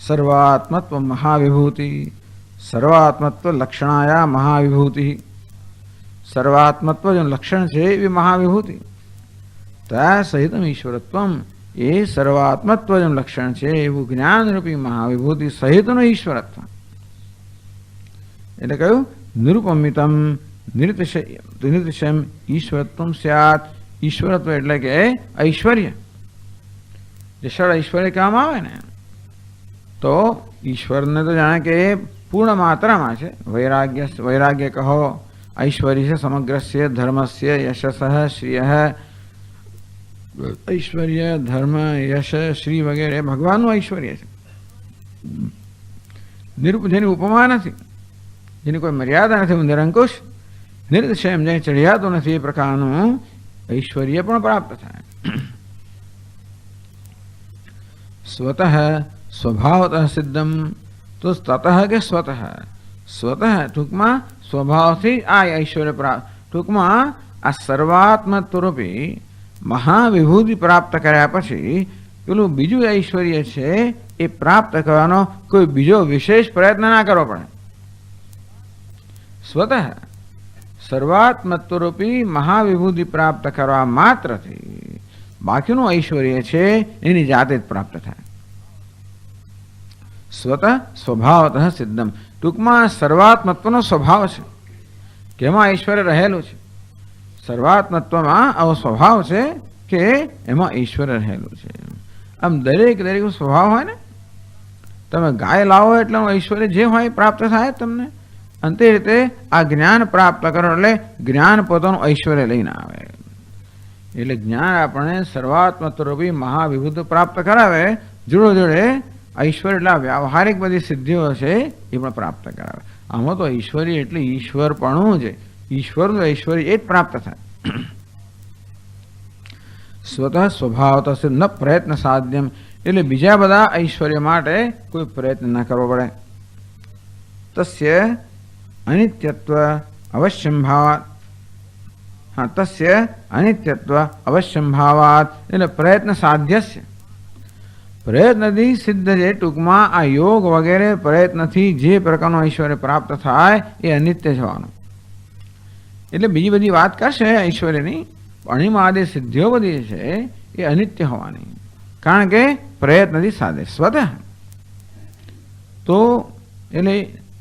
સર્વાત્મત્વ મહાવિભૂતિ, સર્વાત્મત્વ લક્ષણાયા મહાવિભૂતિ. સર્વાત્મત્વ જો લક્ષણ છે એવી મહાવિભૂતિ. ત્યાં સહિતમ ઈશ્વરત્વમ, એ સર્વાત્મત્વ જો લક્ષણ છે એવું જ્ઞાનરૂપી મહાવિભૂતિ સહિતનું ઈશ્વરત્વ. એટલે કહ્યું નિરુપમિતમ નિર્તિશયમ ઈશ્વરત્વમ સ્યાત. ઈશ્વરત્વ એટલે કે ઐશ્વર્ય, જે ષડ ઐશ્વર્ય કહેવામાં આવે ને, તો ઈશ્વરને તો જાણે કે પૂર્ણ માત્રામાં છે. વૈરાગ્ય કહો, ઐશ્વર્ય છે સમગ્રસ્ય ધર્મસ્ય યશસ શ્રિય. ઐશ્વર્ય, ધર્મ, યશ, શ્રી વગેરે ભગવાનનું ઐશ્વર્ય છે. જેની ઉપમા નથી, જેની કોઈ મર્યાદા નથી, નિરંકુશ નિર્દિશય એમ જ્યાં ચઢિયાતું નથી એ પ્રકારનું ઐશ્વર્ય પણ પ્રાપ્ત થાય. સ્વતઃ સ્વભાવતઃ સિદ્ધમ. તો તતઃ કે સ્વતઃ, સ્વતઃ ટૂંકમાં સ્વભાવથી આ ઐશ્વર્ય પ્રાપ્ત. ટૂંકમાં આ સર્વાત્મત્વરૂપી મહાવિભૂતિ પ્રાપ્ત કર્યા પછી પેલું બીજું ઐશ્વર્ય છે એ પ્રાપ્ત કરવાનો કોઈ બીજો વિશેષ પ્રયત્ન ના કરવો પડે. સ્વતઃ સર્વાત્મત્વરૂપી મહાવિભૂતિ પ્રાપ્ત કરવા માત્રથી બાકીનું ઐશ્વર્ય છે એની જાતે જ પ્રાપ્ત થાય. સ્વતઃ સ્વભાવતઃ સિદ્ધમ. ટૂંકમાં સર્વાત્મત્વનો સ્વભાવ છે કે એમાં ઐશ્વર્ય રહેલું છે. સર્વાત્મત્વમાં આવો સ્વભાવ છે કે એમાં ઈશ્વર રહેલું છે. આમ દરેક સ્વભાવ હોય ને, તમે ગાય લાવો એટલે ઐશ્વર્ય જે હોય પ્રાપ્ત થાય તમને. અને તે રીતે આ જ્ઞાન પ્રાપ્ત કરો એટલે જ્ઞાન પોતાનું ઐશ્વર્ય લઈને આવે. એટલે જ્ઞાન આપણે સર્વાત્મત્વરૂપી મહાવિભૂતિ પ્રાપ્ત કરાવે, જોડે જોડે ઐશ્વર્ય એટલે વ્યવહારિક બધી સિદ્ધિઓ છે એ પણ પ્રાપ્ત કરાવે. આમાં તો ઐશ્વર્ય એટલે ઈશ્વરપણું છે. ઈશ્વરનું ઐશ્વર્ય એ જ પ્રાપ્ત થાય. સ્વતઃ સ્વભાવત ન પ્રયત્ન સાધ્યમ. એટલે બીજા બધા ઐશ્વર્ય માટે કોઈ પ્રયત્ન ન કરવો પડે. તસ્ય અનિત્યત્વ અવશ્યમ ભાવાત. હા, તસ્ય અનિત્યત્વ અવશ્યમ ભાવાત એટલે પ્રયત્ન સાધ્ય છે. પ્રયત્નથી સિદ્ધ છે. ટૂંકમાં આ યોગ વગેરે પ્રયત્નથી જે પ્રકારનો ઐશ્વર્ય પ્રાપ્ત થાય એ અનિત્ય જવાનું. એટલે બીજી બધી વાત કરશે ઐશ્વર્યની, પણ એમાં આદિ સિદ્ધિઓ બધી છે એ અનિત્ય હોવાની, કારણ કે પ્રયત્નથી સાધે. સ્વતઃ તો એટલે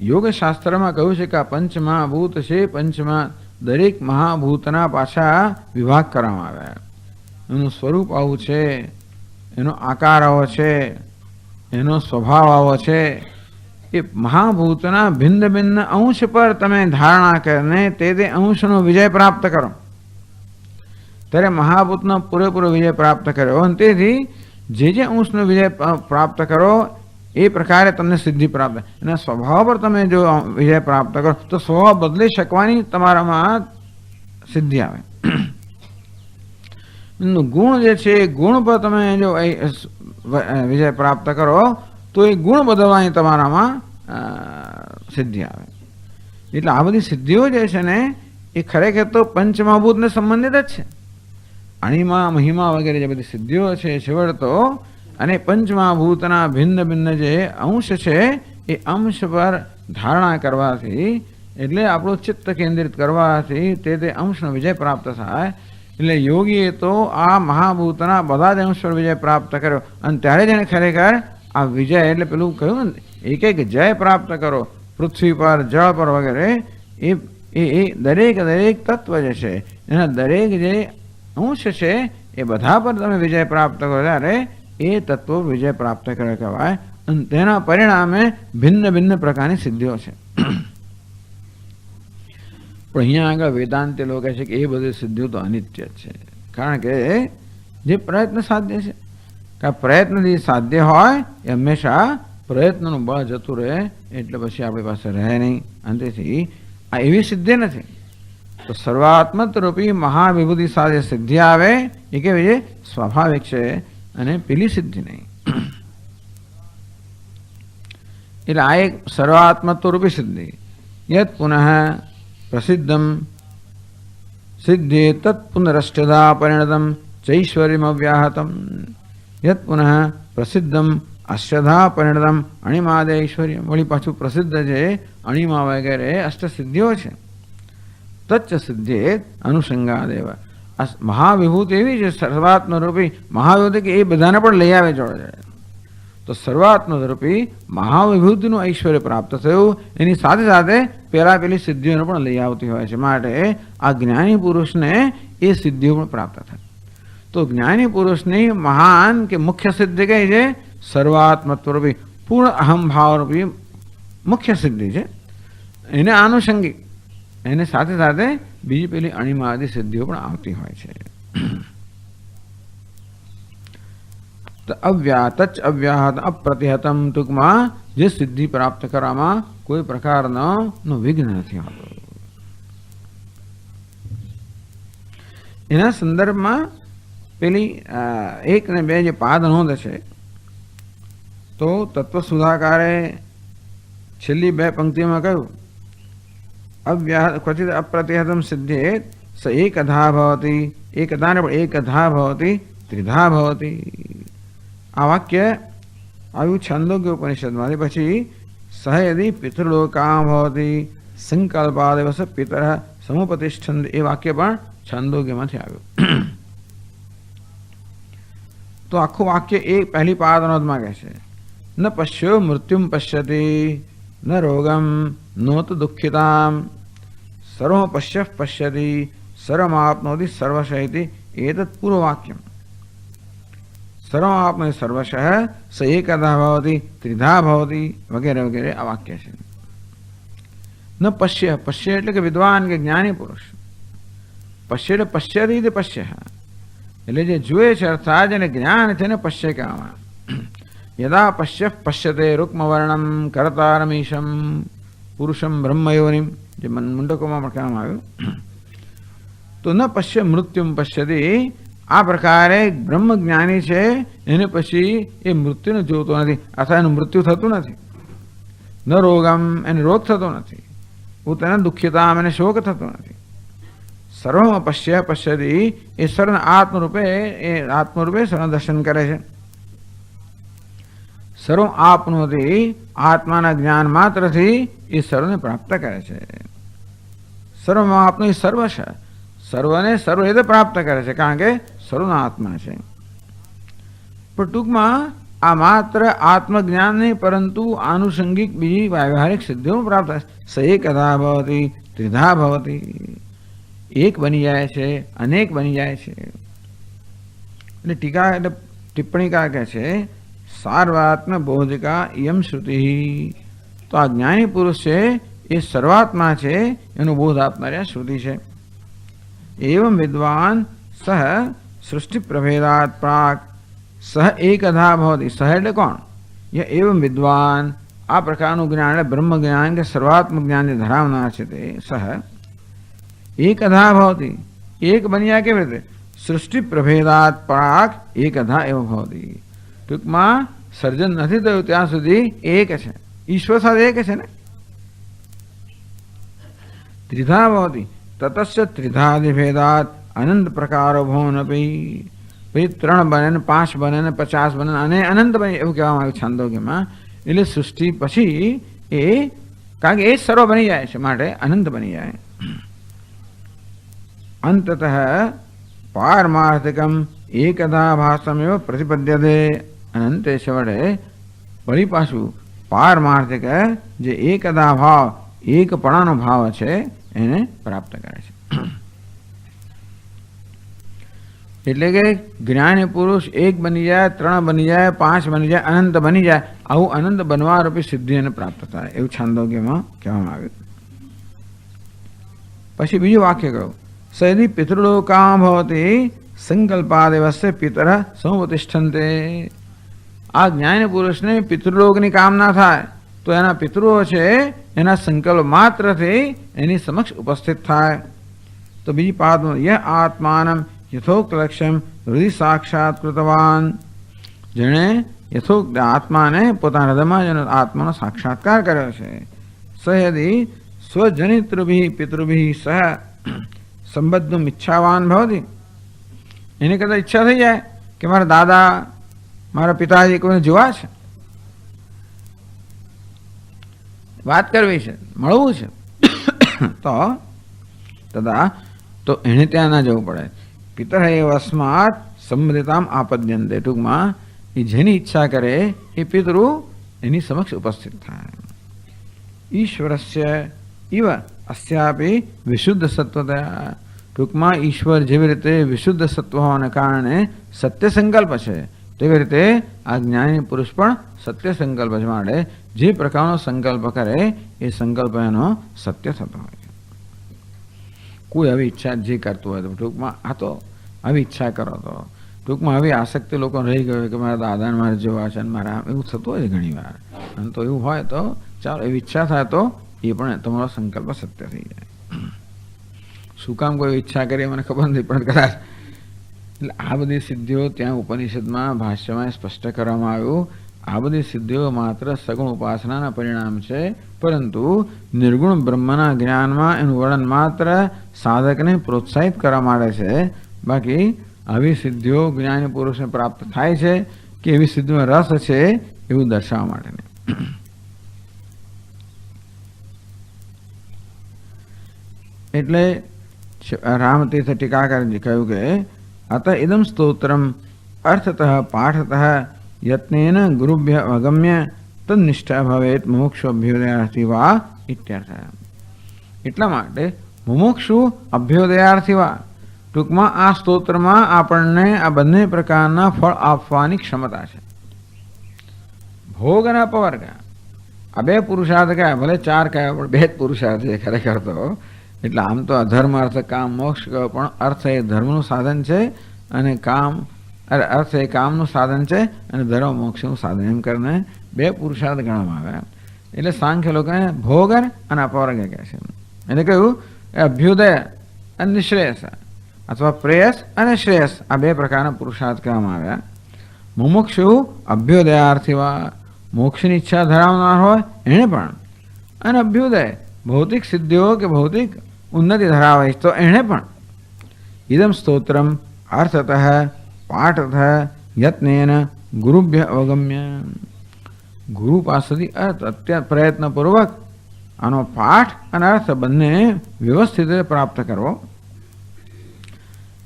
યોગશાસ્ત્રમાં કહ્યું છે કે આ પંચમહાભૂત છે, પંચમા દરેક મહાભૂતના પાછા વિભાગ કરવામાં આવ્યા. એનું સ્વરૂપ આવું છે, એનો આકાર આવો છે, એનો સ્વભાવ આવો છે. એ મહાભૂતના ભિન્ન ભિન્ન અંશ પર તમે ધારણા કરીને તે અંશનો વિજય પ્રાપ્ત કરો ત્યારે મહાભૂતનો પૂરેપૂરો વિજય પ્રાપ્ત કર્યો. અને તેથી જે અંશનો વિજય પ્રાપ્ત કરો એ પ્રકારે તમને સિદ્ધિ પ્રાપ્ત. અને સ્વભાવ પર તમે જો વિજય પ્રાપ્ત કરો તો સ્વભાવ બદલી શકવાની તમારામાં સિદ્ધિ આવે. ગુણ જે છે એ ગુણ પર તમે જો વિજય પ્રાપ્ત કરો તો એ ગુણ બદલવાની તમારામાં સિદ્ધિ આવે. એટલે આ બધી સિદ્ધિઓ જે છે ને એ ખરેખર તો પંચમહાભૂતને સંબંધિત જ છે. અણિમા મહિમા વગેરે જે બધી સિદ્ધિઓ છે છેવટ તો અને પંચમહાભૂતના ભિન્ન ભિન્ન જે અંશ છે એ અંશ પર ધારણા કરવાથી, એટલે આપણું ચિત્ત કેન્દ્રિત કરવાથી તે અંશનો વિજય પ્રાપ્ત થાય. એટલે યોગીએ તો આ મહાભૂતના બધા જ અંશ પર વિજય પ્રાપ્ત કર્યો. અને ત્યારે જ એને ખરેખર આ વિજય એટલે પેલું કહ્યું ને એક એક જય પ્રાપ્ત કરો પૃથ્વી પર, જળ પર વગેરે. એ દરેક તત્વ જે છે એના દરેક જે અંશ છે એ બધા પર તમે વિજય પ્રાપ્ત કરો ત્યારે એ તત્વો વિજય પ્રાપ્ત કરે કહેવાય. અને તેના પરિણામે ભિન્ન ભિન્ન પ્રકારની સિદ્ધિઓ છે. પણ અહીંયા આગળ વેદાંતે લોકો કહે છે કે એ બધી સિદ્ધિઓ તો અનિત્ય જ છે, કારણ કે જે પ્રયત્ન સાધ્ય છે, કે પ્રયત્નથી સાધ્ય હોય એ હંમેશા પ્રયત્નનું બળ જતું રહે, એટલે પછી આપણી પાસે રહે નહીં. અને તેથી આ એવી સિદ્ધિ નથી. તો સર્વાત્મક રૂપી મહાવિભૂતિ સાથે સિદ્ધિ આવે એ કેવી છે? સ્વાભાવિક છે, અને પેલી સિદ્ધિ નહીં. એટલે આ એક સર્વાત્મત્વ રૂપી સિદ્ધિ. યત પુનઃ પ્રસિદ્ધમ સિદ્ધે તત્ પુનરષ્ટધા પરિણતમ ચૈશ્વર્યમ અવ્યાહતમ. યત પુનઃ પ્રસિદ્ધમ અષ્ટધા પરિણતમ અણિમાદે ઐશ્વર્ય. વળી પાછું પ્રસિદ્ધ છે અણિમા વગેરે અષ્ટસિદ્ધિઓ છે. તચ્ચ સિદ્ધે અનુસંગાદેવ. આ મહાવિભૂતિ એવી છે સર્વાત્મ રૂપી મહાવિભૂતિ કે એ બધાને પણ લઈ આવે જોડે જોડે. તો સર્વાત્મ રૂપી મહાવિભૂતિનું ઐશ્વર્ય પ્રાપ્ત થયું, એની સાથે સાથે પેલી સિદ્ધિઓને પણ લઈ આવતી હોય છે. માટે આ જ્ઞાની પુરુષને એ સિદ્ધિઓ પણ પ્રાપ્ત થાય. તો જ્ઞાની પુરુષની મહાન કે મુખ્ય સિદ્ધિ કઈ છે? સર્વાત્મત્વ રૂપી પૂર્ણ અહમભાવ રૂપી મુખ્ય સિદ્ધિ છે. એને આનુષંગિક એને સાથે સાથે બીજી પેલી અણિમા આદિ સિદ્ધિઓ પણ આવતી હોય છે. અવ્યાહત અવ્યાહત અપ્રતિહતમ, ટૂંકમાં જે સિદ્ધિ પ્રાપ્ત કરવામાં કોઈ પ્રકારનો વિઘ્ન નથી હોતો. એના સંદર્ભમાં પેલી 1 અને 2 જે પાદ નોંધ છે, તો તત્વ સુધાકારે છેલ્લી 2 પંક્તિઓમાં કહ્યું અવ્યાહત ક્વચિત અપ્રતિહતમ સિદ્ધે સ એકધા ભવતી, એકધાને પણ એકધા ભવતી ત્રિધા ભવતી. આ વાક્ય આવ્યું છાંદોગ્ય ઉપનિષદમાંથી. પછી સહયદી પિતૃલોકા ભવતી સંકલ્પાદેવ સ પિતર સમુપતિષ્ઠંત, એ વાક્ય પણ છાંદોગ્યમાંથી આવ્યું. તો આખું વાક્ય એ પહેલી પાદનોદમાં કહે છે ન પશ્યો મૃત્યુમ પશ્યતિ ન રોગમ નોત દુઃખિતામ સર્વ પશ્ય પશ્યતિ સર્વમાપ્નોતિ સર્વશઃ એતत् પૂર્વવાક્યમ. સર્વમાપ્નોતિ સર્વશઃ સ એકધા ભવતી ત્રિધા ભવતી વગેરે વગેરે આ વાક્ય છે. ન પશ્ય, પશ્ય એટલે કે વિદ્વાન કે જ્ઞાની પુરુષ. પશ્ય એટલે પશ્યતી તે પશ્ય, એટલે જે જુએ છે અર્થાત જેને જ્ઞાન છે ને પશ્ય કહેવામાં. યદા પશ્ય પશ્યતે રૂક્મવર્ણમ કરતારમીશમ પુરુષમ બ્રહ્મયોનિમ, જે મુંડકોમાં પણ કહેવામાં આવ્યું. તો ન પશ્ય મૃત્યુમ પશ્યતિ, આ પ્રકારે બ્રહ્મ જ્ઞાની છે એને પછી એ મૃત્યુને જોતો નથી, અથવા એનું મૃત્યુ થતું નથી. ન રોગમ, એને રોગ થતો નથી. ઉતને દુઃખિતામ, એને શોક થતો નથી. સર્વ પશ્ય પશ્યતિ, એ સર્વ આત્મરૂપે સર્વ દર્શન કરે છે. સર્વ આપનોતી, આત્માના જ્ઞાન માત્રથી એ સર્વને પ્રાપ્ત કરે છે. સર્વ આપનું સર્વ છે, સર્વને સર્વ રીતે પ્રાપ્ત કરે છે, કારણ કે સર્વનો આત્મા છે. પણ ટૂંકમાં આ માત્ર આત્મજ્ઞાન નહીં, પરંતુ આનુષંગિક બીજી વ્યવહારિક સિદ્ધિઓ પ્રાપ્ત થાય. સ એકધા ભવતી ત્રિધા ભવતી, એક બની જાય છે, અનેક બની જાય છે. એટલે ટીકા એટલે ટિપ્પણીકાર કહે છે સાર્વાત્મ બોધિકા યમ શ્રુતિ. તો આ જ્ઞાની પુરુષ છે એ સર્વાત્મા છે, એનો બોધ આપનારી આ શ્રુતિ છે. એવં વિદ્વાન સહ સૃષ્ટિ પ્રભેદાત પ્રાક સહ એકધા ભવતી. સહ એટલે કોણ? એવં વિદ્વાન, આ પ્રકારનું જ્ઞાન એટલે બ્રહ્મ જ્ઞાન કે સર્વાત્મ જ્ઞાન જે ધરાવનાર છે તે સહ એકધા ભવતી, એક બની જાય. કેવી રીતે? સૃષ્ટિ પ્રભેદાત પ્રાક એકધા એવ ભવતી. ટૂંકમાં સર્જન નથી થયું ત્યાં સુધી એક છે, ઈશ્વર સાથે એક છે ને. ત્રિધા ભવતી તતસ્ય ત્રિધાદિભેદાત અનંત પ્રકારો ભવનપી. પછી 3 બને ને 5 બને ને 50 બને અને અનંત બને, એવું કહેવામાં આવ્યું છાંદોગ્યમાં. એટલે સૃષ્ટિ પછી એ, કારણ કે એ સર્વ બની જાય છે માટે અનંત બની જાય. અંતતઃ પારમાર્થિકમ એકધા ભાસમેવ પ્રતિપદ્યતે. અનંતે છેવટે વળી પાછું પારમાર્થિક જે એકદા ભાવ, એકપણાનો ભાવ છે એને પ્રાપ્ત કરે છે. એટલે કે જ્ઞાની પુરુષ 1 બની જાય, 3 બની જાય, 5 બની જાય, અનંત બની જાય. આવું અનંત બનવારૂપી સિદ્ધિ એને પ્રાપ્ત થાય એવું છાંદોગ્યમાં કહેવામાં આવ્યું. પછી બીજું વાક્ય કહ્યું, સયદિ પિતૃલોકા ભવતી સંકલ્પાદેવસ્ય પિતર સમુપતિષ્ઠન્તે. આ જ્ઞાની પુરુષને પિતૃલોકની કામના થાય તો એના પિતૃઓ છે એના સંકલ્પ માત્રથી એની સમક્ષ ઉપસ્થિત થાય. તો બીજી પાદમાં યહ આત્માનમ યથોક્ત લક્ષ્યમ હૃદય સાક્ષાત કૃતવાન. જેણે યથોક્ત આત્માને પોતાના હૃદયમાં જેનો આત્માનો સાક્ષાત્કાર કર્યો છે. સયદી સ્વજનિતૃભિ પિતૃભિ સહ સંબદ્ધુમ ઈચ્છાવાન ભવતી. એની કરતાં ઈચ્છા થઈ જાય કે મારા દાદા મારા પિતાજી કોઈને જોવા છે, વાત કરવી છે, મળવું છે, તો તદા તો એને ત્યાં ના જવું પડે. પિતર એવ અસ્માત સંબંધિતામ આપદ્યંતે. ટૂંકમાં એ જેની ઈચ્છા કરે એ પિતૃ એની સમક્ષ ઉપસ્થિત થાય. ઈશ્વરસ્ય ઇવ અસ્યાપી વિશુદ્ધ સત્વતા. ટૂંકમાં ઈશ્વર જેવી રીતે વિશુદ્ધ સત્વ હોવાને કારણે સત્ય સંકલ્પ છે તેવી રીતે આ જ્ઞાની પુરુષ પણ સત્ય સંકલ્પ જ માટે જે પ્રકારનો સંકલ્પ કરે એ સંકલ્પ એનો સત્ય થતો હોય છે. કોઈ આવી ઈચ્છા જે કરતું હોય તો ટૂંકમાં આ તો આવી ઈચ્છા કરો તો ટૂંકમાં આવી આસક્તિ લોકો રહી ગયો કે મારા દાદાને મારે જોવા છે અને મારા એવું થતું હોય ઘણી વાર. અને તો એવું હોય તો ચાલો એવી ઈચ્છા થાય તો એ પણ તમારો સંકલ્પ સત્ય થઈ જાય. શું કામ કોઈ ઈચ્છા કરી મને ખબર નથી, પણ કદાચ એટલે આ બધી સિદ્ધિઓ ત્યાં ઉપનિષદમાં ભાષ્યમાં સ્પષ્ટ કરવામાં આવ્યું. આ બધી સિદ્ધિઓ માત્ર સગુણ ઉપાસનાના પરિણામ છે, પરંતુ નિર્ગુણ બ્રહ્મના જ્ઞાનમાં એનું વર્ણન માત્ર સાધકને પ્રોત્સાહિત કરવા માટે છે. બાકી આવી સિદ્ધિઓ જ્ઞાની પુરુષને પ્રાપ્ત થાય છે કે એવી સિદ્ધિમાં રસ છે એવું દર્શાવવા માટે નહીં. એટલે રામતીર્થ ટીકાકારજી કહ્યું કે અત ઇદમ સ્તોત્રમ અર્થતઃ પાઠતઃ યત્નેન ગુરુભ્ય અગમ્ય તન્નિષ્ઠા ભવેત મુમુક્ષુ અભ્યુદયાર્થી વા ઇત્યર્થ. એટલા માટે મુમુક્ષુ અભ્યુદયાર્થી વા. ટૂંકમાં આ સ્તોત્રમાં આપણને આ બંને પ્રકારના ફળ આપવાની ક્ષમતા છે. ભોગ અને અપવર્ગ આ બે પુરુષાર્થ કયા, ભલે ચાર કયા પણ બે જ પુરુષાર્થ છે ખરેખર તો. એટલે આમ તો અધર્મ અર્થ કામ મોક્ષ કહો, પણ અર્થ એ ધર્મનું સાધન છે અને કામ અર્થ એ કામનું સાધન છે અને ધર્મ મોક્ષનું સાધન, એમ કરીને બે પુરુષાર્થ ગણવામાં આવ્યા. એટલે સાંખ્ય લોકોને ભોગર અને અપવર્ગ કહે છે. એને કહ્યું અભ્યુદય અને નિશ્રેયસ અથવા પ્રેયસ અને શ્રેયસ આ બે પ્રકારના પુરુષાર્થ કહેવામાં આવ્યા. મુમુક્ષુ અભ્યુદયાર્થીવા. મોક્ષની ઈચ્છા ધરાવનાર હોય એને પણ, અને અભ્યુદય ભૌતિક સિદ્ધિઓ કે ભૌતિક ઉન્નતિ ધરાવે તો એને પણ. ઇદમ સ્તોત્રમ અર્થતઃ પાઠતઃ યત્નેન ગુરુભ્ય અવગમ્ય. ગુરુ પાસેથી અર્થ અત્યંત પ્રયત્નપૂર્વક આનો પાઠ અને અર્થ બંને વ્યવસ્થિત રીતે પ્રાપ્ત કરવો.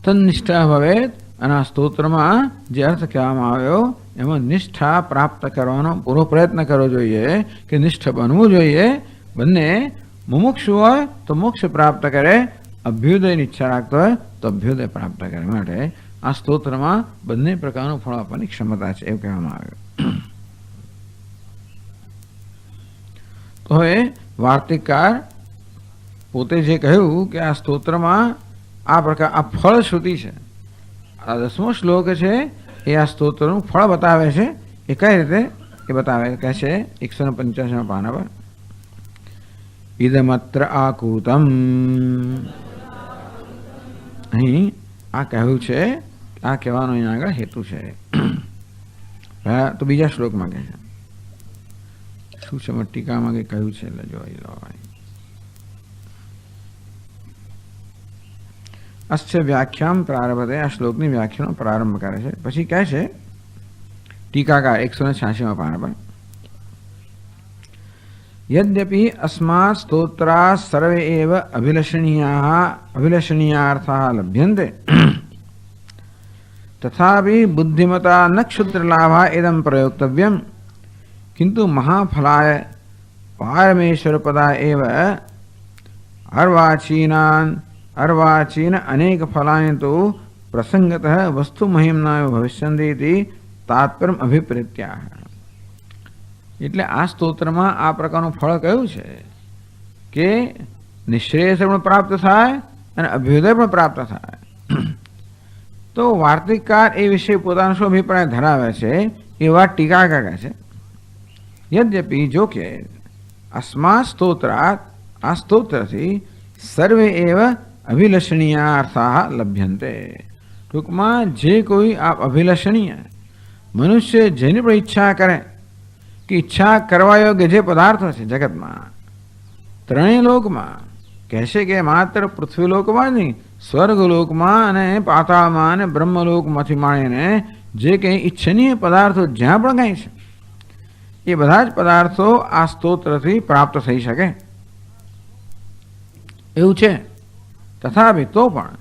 તન્નિષ્ઠા ભવેત. અને આ સ્તોત્રમાં જે અર્થ કહેવામાં આવ્યો એમાં નિષ્ઠા પ્રાપ્ત કરવાનો પૂરો પ્રયત્ન કરવો જોઈએ કે નિષ્ઠ બનવું જોઈએ. બંને મુમુક્ષુ હોય તો મોક્ષ પ્રાપ્ત કરે, અભ્યુદયની ઈચ્છા રાખતો હોય તો અભ્યુદય પ્રાપ્ત કરે. માટે આ સ્તોત્રમાં બંને પ્રકારનું ફળ આપવાની ક્ષમતા છે એવું કહેવામાં આવ્યું. તો હવે વાર્તિકકાર પોતે જે કહ્યું કે આ સ્તોત્રમાં આ પ્રકાર આ ફળ શ્રુતિ છે. આ 10મો શ્લોક છે એ આ સ્તોત્રનું ફળ બતાવે છે. એ કઈ રીતે એ બતાવે કહે છે 185 પાના પર. ઇદમત્ર આકૂતમ. અહીં આ કહ્યું છે, આ કહેવાનો અહીંયા આગળ હેતુ છે. તો બીજા શ્લોકમાં કહે છે શું છે, ટીકામાં કંઈ કહ્યું છે એટલે જોઈ લો. અસ્ય વ્યાખ્યામ પ્રારંભતે. આ શ્લોકની વ્યાખ્યાનો પ્રારંભ કરે છે. પછી કહે છે ટીકાકાર 186 પાના પર. यद्यपि अस्मात् स्तोत्रात् सर्वे एव अभिलषणीयार्थाः लभ्यन्ते तथापि बुद्धिमता न क्षुद्रलाभः इदं प्रयोक्तव्यं किन्तु महाफलाय पारमेश्वरपदा एव अर्वाचीन अनेक फलानि तु प्रसंगतः वस्तुमहिम्नाय भविष्यन्ति इति तात्पर्यम् अभिप्रेत्याह. એટલે આ સ્તોત્રમાં આ પ્રકારનું ફળ કયું છે કે નિશ્રેયસ પણ પ્રાપ્ત થાય અને અભ્યુદય પણ પ્રાપ્ત થાય. તો વાર્તિકકાર એ વિશે પોતાનો શું અભિપ્રાય ધરાવે છે એ વાત ટીકાકાર કહે છે. યદ્યપિ જો કે અસ્મા સ્તોત્રાત આ સ્તોત્રથી સર્વે એવ અભિલષણીય અર્થા લભ્યંતે. ટૂંકમાં જે કોઈ આ અભિલષણીય મનુષ્ય જેની પણ ઈચ્છા કરે કે ઈચ્છા કરવા યોગ્ય જે પદાર્થો છે જગતમાં ત્રણેય લોકમાં કહેશે કે માત્ર પૃથ્વીલોકમાં જ નહીં સ્વર્ગલોકમાં અને પાતાળમાં અને બ્રહ્મલોકમાંથી માંડીને જે કંઈ ઈચ્છનીય પદાર્થો જ્યાં પણ કંઈ છે એ બધા જ પદાર્થો આ સ્તોત્રથી પ્રાપ્ત થઈ શકે એવું છે. તથાપિ તો પણ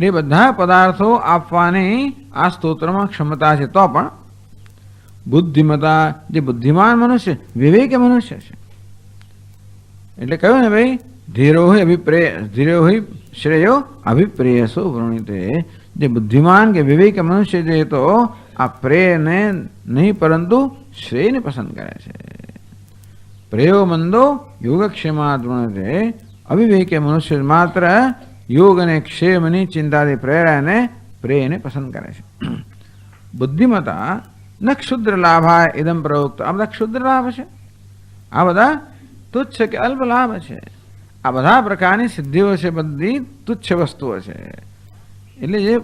એ બધા પદાર્થો આપવાની આ સ્તોત્રમાં ક્ષમતા છે. તો પણ બુદ્ધિમતા જે બુદ્ધિમાન મનુષ્ય વિવેકી મનુષ્ય છે એટલે કહ્યું ને ભાઈ ધીરો શ્રેયો અભિપ્રેયસો વૃણીતે. જે બુદ્ધિમાન કે વિવેક મનુષ્ય છે તો આ પ્રેયને નહીં પરંતુ શ્રેયને પસંદ કરે છે. પ્રેયો મંદો યોગક્ષેમાત વૃણતે. અવિવેકી મનુષ્ય માત્ર યોગ અને ક્ષેમની ચિંતાથી પ્રેરાને પ્રેયને પસંદ કરે છે. બુદ્ધિમતા ન ક્ષુદ્ર લાભા ઇદમ પ્રયુક્ત. આ બધા ક્ષુદ્ર લાભ છે, આ બધા તુચ્છ કે અલ્પ લાભ છે. આ બધા પ્રકારની સિદ્ધિઓ છે બધી તુચ્છ વસ્તુઓ છે. એટલે જે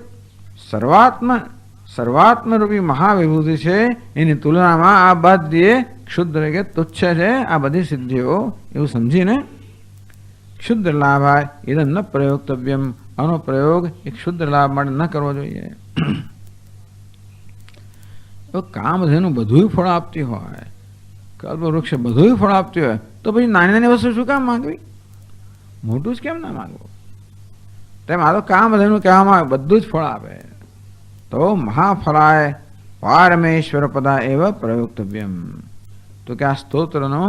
સર્વાત્મરૂપી મહાવિભૂતિ છે એની તુલનામાં આ બધી ક્ષુદ્ર કે તુચ્છ છે આ બધી સિદ્ધિઓ એવું સમજીને ક્ષુદ્ર લાભાય ઇદમ ન પ્રયોક્તવ્યમ. આનો પ્રયોગ એ ક્ષુદ્ર લાભ માટે ન કરવો જોઈએ. કામધેનુ બધું ફળ આપતી હોય, કલ્પવૃક્ષ બધું ફળ આપતી હોય તો પછી નાની નાની વસ્તુ શું કામ માંગવી, મોટું જ કેમ ના માંગવું. તેમ આ તો કામધેનુ કહેવામાં આવે બધું જ ફળ આપે. તો મહાફળાય પારમેશ્વર પદા એવ પ્રયોક્તવ્યમ. તો કે આ સ્તોત્રનો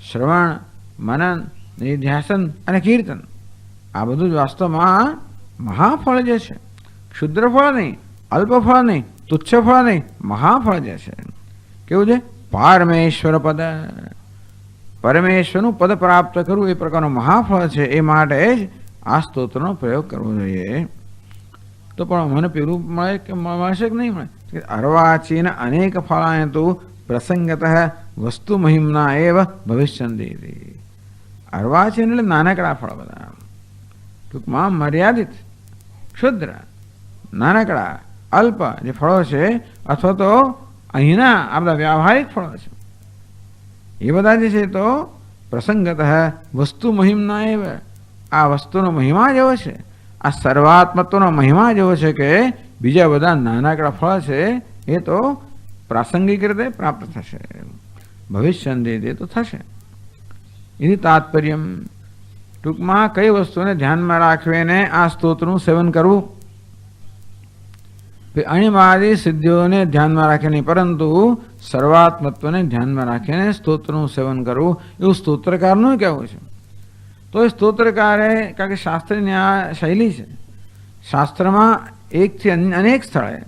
શ્રવણ મનન નિધ્યાસન અને કીર્તન આ બધું જ વાસ્તવમાં મહાફળ જે છે, ક્ષુદ્ર ફળ નહીં, અલ્પ ફળ નહીં, તુચ્છ ફળ નહીં, મહાફળ જે છે. કેવું છે? પારમેશ્વર પદ. પરમેશ્વરનું પદ પ્રાપ્ત કરવું એ પ્રકારનું મહાફળ છે. એ માટે જ આ સ્તોત્રનો પ્રયોગ કરવો જોઈએ. તો પણ મને પેલું મળે કે મળશે કે નહીં મળે? અર્વાચીન અનેક ફળાય તો પ્રસંગત વસ્તુ મહિમના એવ ભવિષ્યંતિ. અર્વાચીન એટલે નાનકડા ફળ બધા, ટૂંકમાં મર્યાદિત, ક્ષુદ્ર, નાનકડા, અલ્પ જે ફળો છે અથવા તો અહીંના આ બધા વ્યાવહારિક ફળો છે એ બધા જે છે તો પ્રસંગત વસ્તુ મહિમના એવ. આ વસ્તુનો મહિમા જેવો છે, આ સર્વાત્મત્વનો મહિમા જેવો છે કે બીજા બધા નાનકડા ફળ છે એ તો પ્રાસંગિક રીતે પ્રાપ્ત થશે, ભવિષ્યંતિ તે તો થશે. એની તાત્પર્ય ટૂંકમાં કઈ વસ્તુને ધ્યાનમાં રાખીને આ સ્તોત્રનું સેવન કરવું. અણિમાદી સિદ્ધિઓને ધ્યાનમાં રાખે નહીં પરંતુ સર્વાત્મત્વને ધ્યાનમાં રાખીને સ્તોત્રનું સેવન કરવું એવું સ્તોત્રકારનું કહેવું છે. તો એ સ્તોત્રકારે કારણ કે શાસ્ત્રની આ શૈલી છે. શાસ્ત્રમાં એકથી અનેક સ્થળે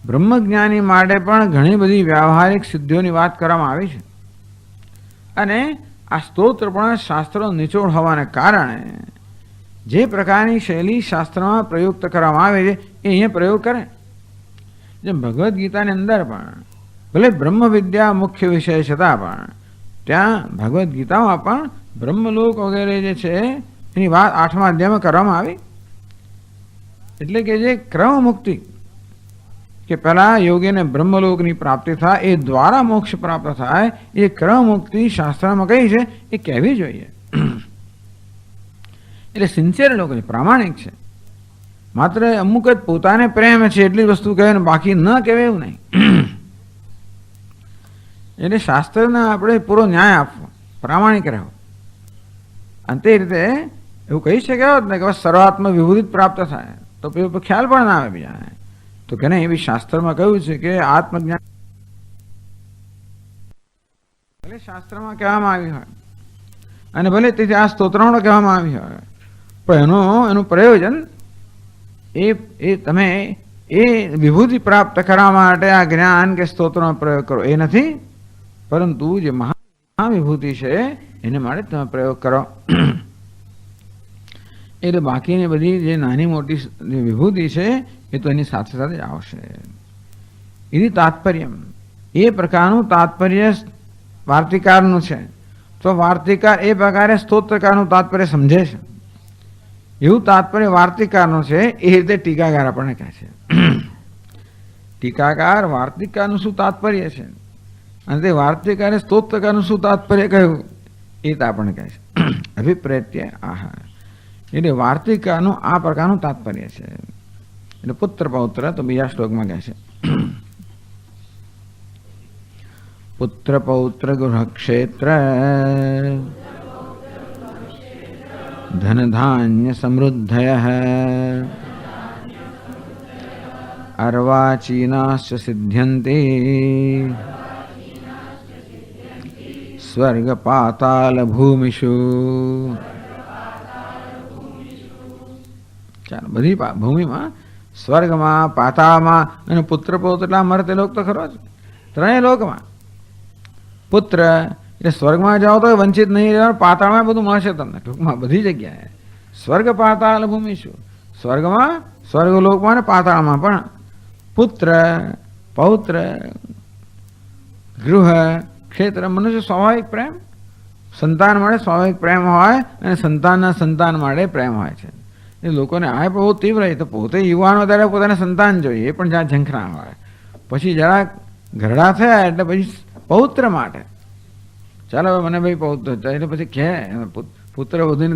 બ્રહ્મજ્ઞાની માટે પણ ઘણી બધી વ્યાવહારિક સિદ્ધિઓની વાત કરવામાં આવી છે અને આ સ્તોત્ર પણ શાસ્ત્રનો નિચોડ હોવાને કારણે જે પ્રકારની શૈલી શાસ્ત્રમાં પ્રયુક્ત કરવામાં આવે છે એ અહીંયા પ્રયોગ કરે. જેમ ભગવદ્ ગીતાની અંદર પણ ભલે બ્રહ્મ વિદ્યા મુખ્ય વિષય છતાં પણ ત્યાં ભગવદ્ ગીતામાં પણ બ્રહ્મલોક વગેરે જે છે એની વાત 8મા અધ્યાયમાં કરવામાં આવી. એટલે કે જે ક્રમ મુક્તિ કે પહેલા યોગીને બ્રહ્મલોકની પ્રાપ્તિ થાય એ દ્વારા મોક્ષ પ્રાપ્ત થાય એ ક્રમ મુક્તિ શાસ્ત્રમાં કઈ છે એ કહેવી જોઈએ. એટલે સિન્સિયર લોકો છે, પ્રામાણિક છે. માત્ર અમુક જ પોતાને પ્રેમ છે એટલી વસ્તુ કહે ને બાકી ન કહેવાય એવું નહીં. એટલે શાસ્ત્રને આપણે પૂરો ન્યાય આપવો, પ્રામાણિક રહેવો. અને તે રીતે એવું કહી શકાય ને કે સર્વાત્મ વિભૂતિ પ્રાપ્ત થાય તો ખ્યાલ પણ ના આવે બીજાને. તો કે નહીં, એવી શાસ્ત્રમાં કહ્યું છે કે આત્મજ્ઞાન ભલે શાસ્ત્રમાં કહેવામાં આવી હોય અને ભલે તેથી આ સ્તોત્રમાં કહેવામાં આવી હોય પણ એનું પ્રયોજન એ તમે એ વિભૂતિ પ્રાપ્ત કરવા માટે આ જ્ઞાન કે સ્તોત્રનો પ્રયોગ કરો એ નથી, પરંતુ જે મહાવિભૂતિ છે એને માટે તમે પ્રયોગ કરો. એટલે બાકીની બધી જે નાની મોટી જે વિભૂતિ છે એ તો એની સાથે સાથે જ આવશે. એની તાત્પર્ય એ પ્રકારનું તાત્પર્ય વાર્તિકારનું છે. તો વાર્તિકાર એ પ્રકારે સ્તોત્રકારનું તાત્પર્ય સમજે છે. એવું તાત્પર્ય વાર્તિકારનું છે એ રીતે ટીકાકાર આપણને કહે છે. ટીકાકાર વાર્તિકારનું શું તાત્પર્ય છે અને તે વાર્તિકારે સ્તોત્રકારનું શું તાત્પર્ય કહ્યું એ તો આપણને કહે છે. અભિપ્રેત્ય આહાર એટલે વાર્તિકાનું આ પ્રકારનું તાત્પર્ય છે. એટલે પુત્ર પૌત્ર તો બીજા શ્લોકમાં કહે છે પુત્ર પૌત્ર ગૃહક્ષેત્ર ધન ધાન્ય સમૃદ્ધય અર્વાચીનાશ્ચ સિદ્ધ્યન્તે સ્વર્ગ પાતાલ ભૂમિષુ. ચાલો બધી ભૂમિમાં સ્વર્ગમાં પાતાળમાં અને પુત્ર પૌત્ર એટલા મરતે લોક તો ખરો જ. ત્રણેય લોકમાં પુત્ર એટલે સ્વર્ગમાં જાઓ તો વંચિત નહીં રહેવાનું. પાતાળમાં બધું મળશે તમને. ટૂંકમાં બધી જગ્યાએ સ્વર્ગ પાતાળ ભૂમિ શું સ્વર્ગમાં સ્વર્ગલોકમાં ને પાતાળમાં પણ પુત્ર પૌત્ર ગૃહ ક્ષેત્ર મનુષ્ય સ્વાભાવિક પ્રેમ સંતાન માટે સ્વાભાવિક પ્રેમ હોય અને સંતાનના સંતાન માટે પ્રેમ હોય છે. એ લોકોને આ બહુ તીવ્ર તો પોતે યુવાનો ત્યારે પોતાને સંતાન જોઈએ એ પણ જ્યાં ઝંખના હોય. પછી જરાક ઘરડા થયા એટલે પછી પૌત્ર માટે ચાલો મને ભાઈ પૌત્ર એટલે પછી કહે પુત્ર બધું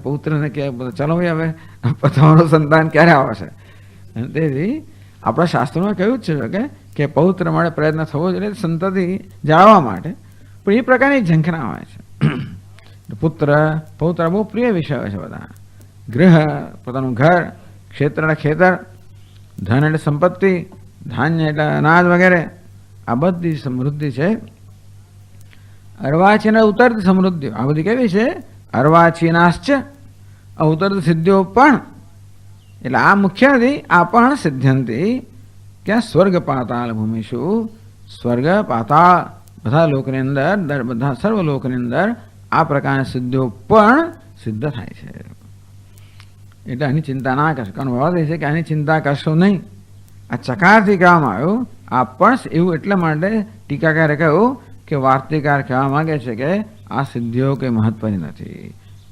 પૌત્રને કહે ચાલો ભાઈ હવે તમારું સંતાન ક્યારે આવશે. તેથી આપણા શાસ્ત્રોમાં કહ્યું જ છે કે પૌત્ર માટે પ્રયત્ન થવો જોઈએ સંતતિ જાળવવા માટે. પણ એ પ્રકારની ઝંખના હોય છે. પુત્ર પૌત્ર બહુ પ્રિય વિષય હોય છે બધા. ગૃહ પોતાનું ઘર ક્ષેત્ર એટલે ખેતર ધન એટલે સંપત્તિ ધાન્ય એટલે અનાજ વગેરે આ બધી સમૃદ્ધિ છે. અર્વાચીન ઉતરતી સમૃદ્ધિ આ બધી કેવી છે અર્વાચીનાશ્ચ ઉતરતી સિદ્ધિઓ પણ એટલે આ મુખ્ય નથી આ પણ સિદ્ધ્યંતી ક્યાં સ્વર્ગ પાતાળ ભૂમિશું સ્વર્ગ પાતાળ બધા લોકની અંદર બધા સર્વ લોકની અંદર આ પ્રકારની સિદ્ધિઓ પણ સિદ્ધ થાય છે. એટલે આની ચિંતા ના કરશો. કારણ વાત એ છે કે આની ચિંતા કરશો નહીં. આ ચકારથી કહેવામાં આવ્યું આ પણ એવું એટલા માટે ટીકાકારે કહ્યું કે વાર્તિકાર કહેવા માંગે છે કે આ સિદ્ધિઓ કંઈ મહત્વની નથી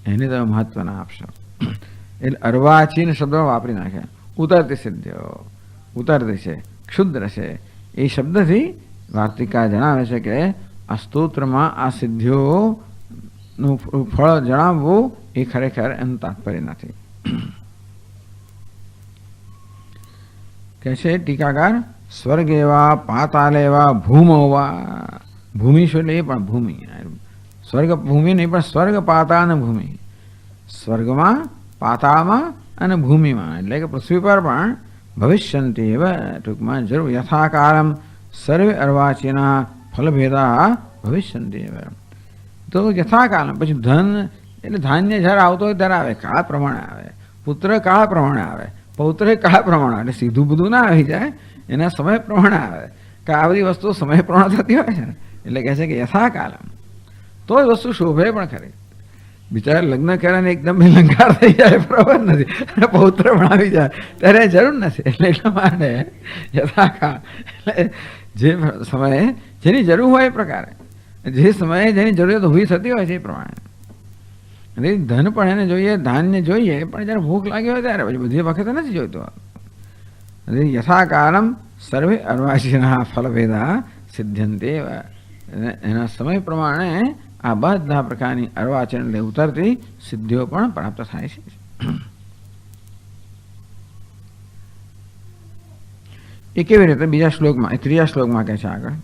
એને તમે મહત્વ ના આપશો. એટલે અર્વાચીન શબ્દો વાપરી નાખ્યા. ઉતરતી સિદ્ધિઓ ઉતરતી છે ક્ષુદ્ર છે એ શબ્દથી વાર્તિકાર જણાવે છે કે આ સ્તોત્રમાં આ સિદ્ધિઓનું ફળ જણાવવું એ ખરેખર એનું તાત્પર્ય નથી. કે છે ટીકાકાર સ્વર્ગ એવા પાતાલ એવા ભૂમવા ભૂમિ શું એટલે એ પણ ભૂમિ સ્વર્ગ ભૂમિ નહીં પણ સ્વર્ગ પાતાળ અને ભૂમિ સ્વર્ગમાં પાતાળમાં અને ભૂમિમાં એટલે કે પૃથ્વી પર પણ ભવિષ્યંતિ એવા ટૂંકમાં જરૂર યથાકાળમ સર્વે અર્વાચીના ફલભેદા ભવિષ્યંતિ એવા. તો યથાકાળમ પછી ધન એટલે ધાન્ય જ્યારે આવતો હોય ત્યારે આવે કાળ પ્રમાણે આવે પુત્ર કાળ પ્રમાણે આવે પૌત્ર કાળ પ્રમાણે એટલે સીધું બધું ના આવી જાય એના સમય પ્રમાણે આવે કે આ બધી વસ્તુ સમય પ્રમાણે થતી હોય છે ને એટલે કહે છે કે યથાકાલમ તો એ વસ્તુ શોભે પણ ખરી. બિચારા લગ્ન કર્યાને એકદમ લંકાર થઈ જાય બરાબર નથી અને પૌત્ર પણ આવી જાય ત્યારે જરૂર નથી. એટલે એટલા માટે યથાકાળ એટલે જે સમયે જેની જરૂર હોય એ પ્રકારે જે સમયે જેની જરૂરિયાત ઊભી થતી હોય છે એ પ્રમાણે. એટલે ધન પણ એને જોઈએ ધાન્ય જોઈએ પણ જ્યારે ભૂખ લાગી હોય ત્યારે પછી બધી વખતે નથી જોઈતું. એટલે યથાકાલમ સર્વે અર્વાચીના ફલભેદા સિદ્ધ્યંતે એના સમય પ્રમાણે આ બધા પ્રકારની અર્વાચન એટલે ઉતરતી સિદ્ધિઓ પણ પ્રાપ્ત થાય છે. એ કેવી રીતે બીજા શ્લોકમાં ત્રીજા શ્લોકમાં કહે છે આગળ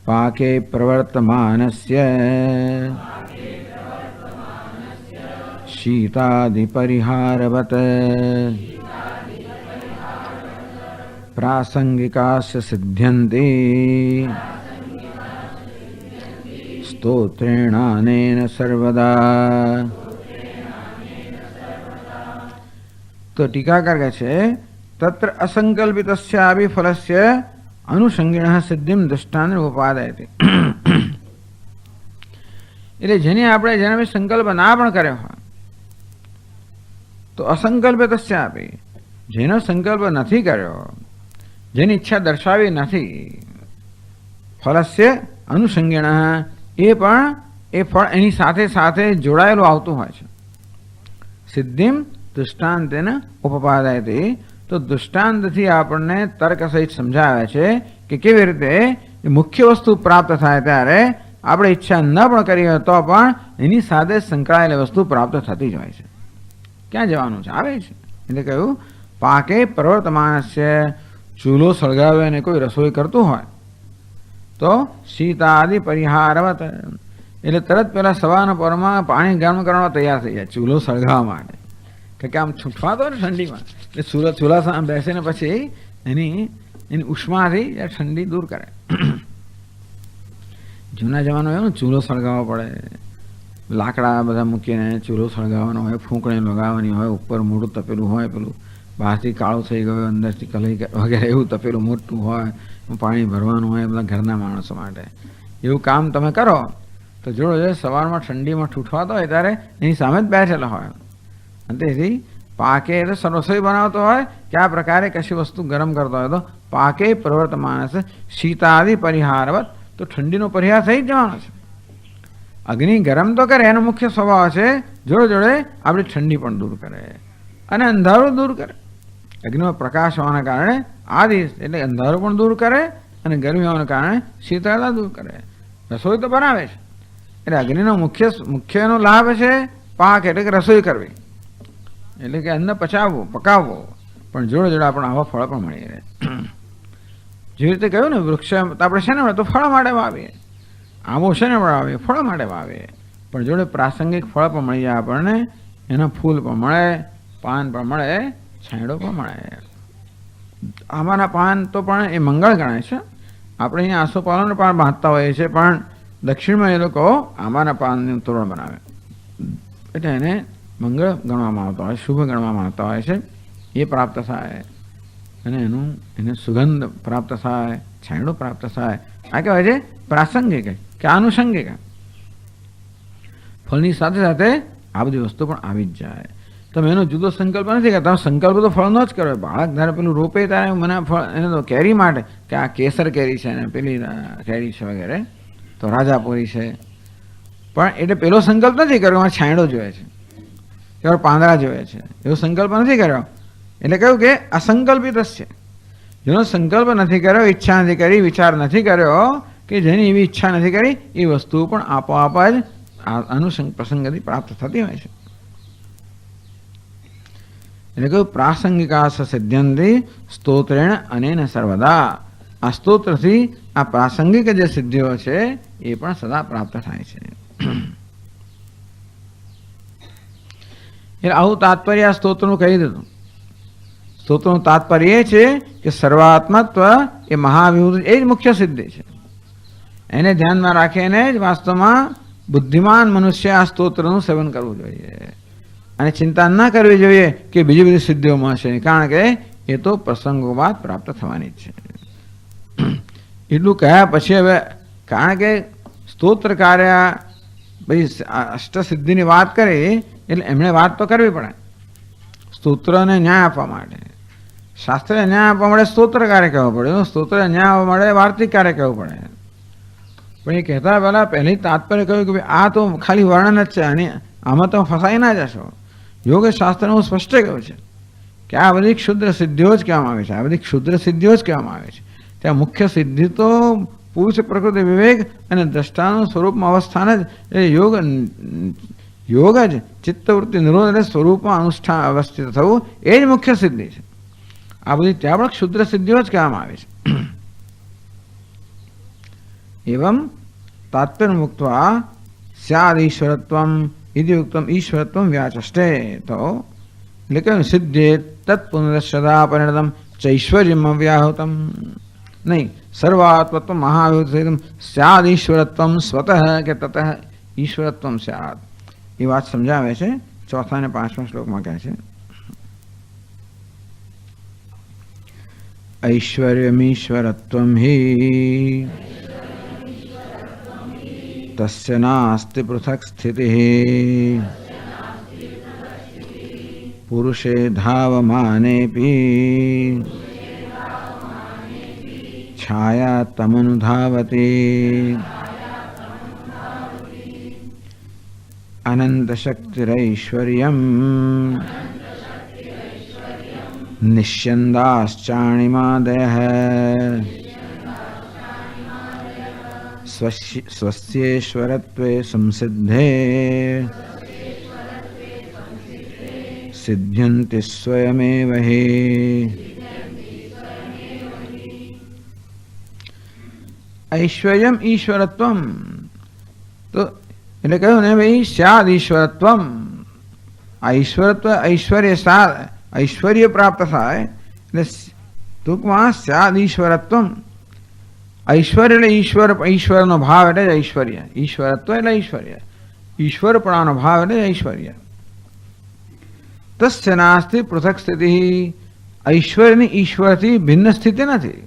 પાકે પ્રવર્તમાનસ્ય શીતાદિ પરિહારવત પ્રાસંગિકાસ્ય સિદ્ધ્યન્તે સ્તોત્રેણાનેન સર્વદા. તો ટીકાકાર કહે છે તત્ર અસંકલ્પિતસ્યાપી ફલસ્ય અનુસંગિણ સિદ્ધિમ દૃષ્ટાંત ઉપાદાયતી. એટલે જેને આપણે જેને સંકલ્પ ના પણ કર્યો હોય તો અસંકલ્પે તસ્ય આપી, જેનો સંકલ્પ નથી કર્યો, જેની ઈચ્છા દર્શાવી નથી, ફલસ્ય અનુસંગિણ એ પણ એ ફળ એની સાથે સાથે જોડાયેલું આવતું હોય છે. સિદ્ધિમ દૃષ્ટાંતેન ઉપપાદાયતી, તો દૃષ્ટાંતથી આપણને તર્ક સહિત સમજાવે છે કે કેવી રીતે મુખ્ય વસ્તુ પ્રાપ્ત થાય ત્યારે આપણે ઈચ્છા ન પણ કરી હોય તો પણ એની સાથે સંકળાયેલી વસ્તુ પ્રાપ્ત થતી જ હોય છે. ક્યાં જવાનું છે? આવે છે. એટલે કહ્યું પાકે પ્રવર્તમાનસ્ય, ચૂલો સળગાવે અને કોઈ રસોઈ કરતું હોય તો શીતાદિ પરિહારવત, એટલે તરત પેલા સવારના પરમાં પાણી ગરમ કરવા તૈયાર થઈ જાય ચૂલો સળગાવવા માટે. કે આમ છૂટવાતો ને ઠંડીમાં, એટલે ચૂલા સામે બેસીને પછી એની ઉષ્માથી ઠંડી દૂર કરે. જૂના જમાનો એવો ચૂલો સળગાવવો પડે, લાકડા બધા મૂકીને ચૂલો સળગાવવાનો હોય, ફૂંકણી લગાવવાની હોય, ઉપર મોટું તપેલું હોય, પેલું બહારથી કાળું થઈ ગયું અંદરથી કલઈ વગેરે એવું તપેલું મોટું હોય, પાણી ભરવાનું હોય બધા ઘરના માણસો માટે. એવું કામ તમે કરો તો જોડો સવારમાં ઠંડીમાં ઠૂઠવાતો હોય ત્યારે એની સામે જ બેઠેલા હોય. અને તેથી પાકે એટલે રસોઈ બનાવતો હોય કે આ પ્રકારે કશી વસ્તુ ગરમ કરતો હોય તો પાકે પ્રવર્તમાન શીતાદિ પરિહારવત, તો ઠંડીનો પરિહાર થઈ જ જવાનો છે. અગ્નિ ગરમ તો કરે, એનો મુખ્ય સ્વભાવ છે જોડે જોડે આપણી ઠંડી પણ દૂર કરે અને અંધારું દૂર કરે. અગ્નિમાં પ્રકાશ હોવાના કારણે આદિ એટલે અંધારું પણ દૂર કરે અને ગરમી હોવાના કારણે શીતળતા દૂર કરે. રસોઈ તો બનાવે છે એટલે અગ્નિનો મુખ્યનો લાભ છે પાક, એટલે કે રસોઈ કરવી, એટલે કે અન્ન પકાવવો, પણ જોડે જોડે આપણે આવા ફળ પણ મળી રહે. જેવી રીતે કહ્યું ને વૃક્ષ આપણે છે ને તો ફળ માટે વાવીએ, આંબો છે ને વાવીએ ફળ માટે વાવીએ, પણ જોડે પ્રાસંગિક ફળ પણ મળી જાય આપણને, એના ફૂલ પણ મળે, પાન પણ મળે, છાંયડો પણ મળે. આંબાના પાન તો પણ એ મંગળ ગણાય છે. આપણે અહીંયા આસોપાલવનું પાન બાંધતા હોઈએ છીએ, પણ દક્ષિણમાં એ લોકો આંબાના પાનનું તોરણ બનાવે એટલે એને મંગળ ગણવામાં આવતા હોય, શુભ ગણવામાં આવતા હોય છે. એ પ્રાપ્ત થાય અને એને સુગંધ પ્રાપ્ત થાય, છાંયડો પ્રાપ્ત થાય. આ કહેવાય છે પ્રાસંગિક કે આનુષંગિક. ફળની સાથે સાથે આ બધી વસ્તુ પણ આવી જ જાય. તમે એનો જુદો સંકલ્પ નથી કરતા, સંકલ્પ તો ફળનો જ કરો. બાળક ધારે પેલું રોપે ત્યારે મને ફળ એને તો કેરી માટે કે આ કેસર કેરી છે ને પેલી કેરી છે વગેરે, તો રાજાપુરી છે, પણ એટલે પેલો સંકલ્પ નથી કર્યો મારે છાંયડો જોઈએ છે કે પાંદડા જોઈએ છે, એવો સંકલ્પ નથી કર્યો. એટલે કહ્યું કે અસંકલ્પિત છે. જેનો સંકલ્પ નથી કર્યો, ઈચ્છા નથી કરી, વિચાર નથી કર્યો, કે જેની એવી ઈચ્છા નથી કરી, એ વસ્તુ પણ આપોઆપ જ પ્રસંગથી પ્રાપ્ત થતી હોય છે. એટલે કહ્યું પ્રાસંગિકા સિદ્ધ્યંતિ સ્તોત્રેણ અનેન સર્વદા. આ સ્તોત્રથી આ પ્રાસંગિક જે સિદ્ધિઓ છે એ પણ સદા પ્રાપ્ત થાય છે. એટલે આવું તાત્પર્ય આ સ્તોત્રનું કહી દીધું. સ્તોત્રનું તાત્પર્ય એ છે કે સર્વાત્મત્વ એ મહાવિભૂતિ એ જ મુખ્ય સિદ્ધિ છે. એને ધ્યાનમાં રાખીને જ વાસ્તવમાં બુદ્ધિમાન મનુષ્ય આ સ્તોત્રનું સેવન કરવું જોઈએ અને ચિંતા ન કરવી જોઈએ કે બીજી બધી સિદ્ધિઓ મળશે, કારણ કે એ તો પ્રસંગોબાદ પ્રાપ્ત થવાની જ છે. એટલું કહ્યા પછી હવે, કારણ કે સ્તોત્ર કાર્ય ભાઈ અષ્ટસિદ્ધિની વાત કરી એટલે એમણે વાત તો કરવી પડે સ્તોત્રને ન્યાય આપવા માટે. શાસ્ત્રને ન્યાય આપવા માટે સ્તોત્ર કાર્ય કહેવું પડે, સ્તોત્રને ન્યાય આપવા માટે વાર્તિક કાર્ય કહેવું પડે. પણ એ કહેતા પહેલી તાત્પર્ય કહ્યું કે આ તો ખાલી વર્ણન જ છે અને આમાં તો ફસાઈ ના જશો. યોગ શાસ્ત્રનું સ્પષ્ટ કહ્યું છે કે આ બધી ક્ષુદ્ર સિદ્ધિઓ જ કહેવામાં આવે છે, આ બધી ક્ષુદ્ર સિદ્ધિઓ જ કહેવામાં આવે છે. ત્યાં મુખ્ય સિદ્ધિ તો પુરુષ પ્રકૃતિ વિવેક અને દ્રષ્ટાનું સ્વરૂપમાં અવસ્થાન જ યોગ જ ચિત્તવૃત્તિ નિરોધ એટલે સ્વરૂપમાં અનુષ્ઠાન અવસ્થિત થવું એ જ મુખ્ય સિદ્ધિ છે. આ બધી ત્યાં પણ ક્ષુદ્ર સિદ્ધિઓ જ કહેવામાં આવે છે. એવમ તાત્પર્ય મુક્ત્વા સ્યાદ ઈશ્વરત્વમ ઇતિ ઉક્તમ ઈશ્વરત્વમ વ્યાચષ્ટે. તો એટલે કે સિદ્ધે તત્પુનરસદા પરિણતમ ચૈશ્વર્યમ વ્યાહૃતમ નહીં, સર્વાત્મત્વ મહાવિભૂતિમ સ્યાદ ઈશ્વરત્વમ સ્વતઃ કે તતઃ ઈશ્વરત્વમ સ્યાદ. એ વાત સમજાવે છે 4થા અને 5મા શ્લોકમાં કહે છે. ऐश्वर्यमीश्वरत्वं हि तस्य नास्ति पृथक् स्थितिः पुरुषे धावमानेऽपि छाया तमनुधावति अनन्तशक्तिरैश्वर्यम् निश्यन्दाश्चाणिमादयः स्वस्येश्वरत्वे संसिद्धे सिद्ध्यन्ति स्वयमेव हि। ऐश्वर्यम ईश्वरत्वम, तो એટલે કહ્યું ને ભાઈ સ્યાદ ઈશ્વરત્વમ, ઐશ્વરત્વ ઐશ્વર્ય સાદ ઐશ્વર્ય પ્રાપ્ત થાય એટલે ટૂંકમાં સ્યાદ ઈશ્વરત્વમ. ઐશ્વર્ય એટલે ઈશ્વર, ઈશ્વરનો ભાવ એટલે ઐશ્વર્ય, ઈશ્વરત્વ એટલે ઐશ્વર્ય, ઈશ્વરપણાનો ભાવ એટલે ઐશ્વર્ય. તસ્ય નાસ્તિ પૃથક સ્થિતિ, ઐશ્વર્યની ઈશ્વરથી ભિન્ન સ્થિતિ નથી.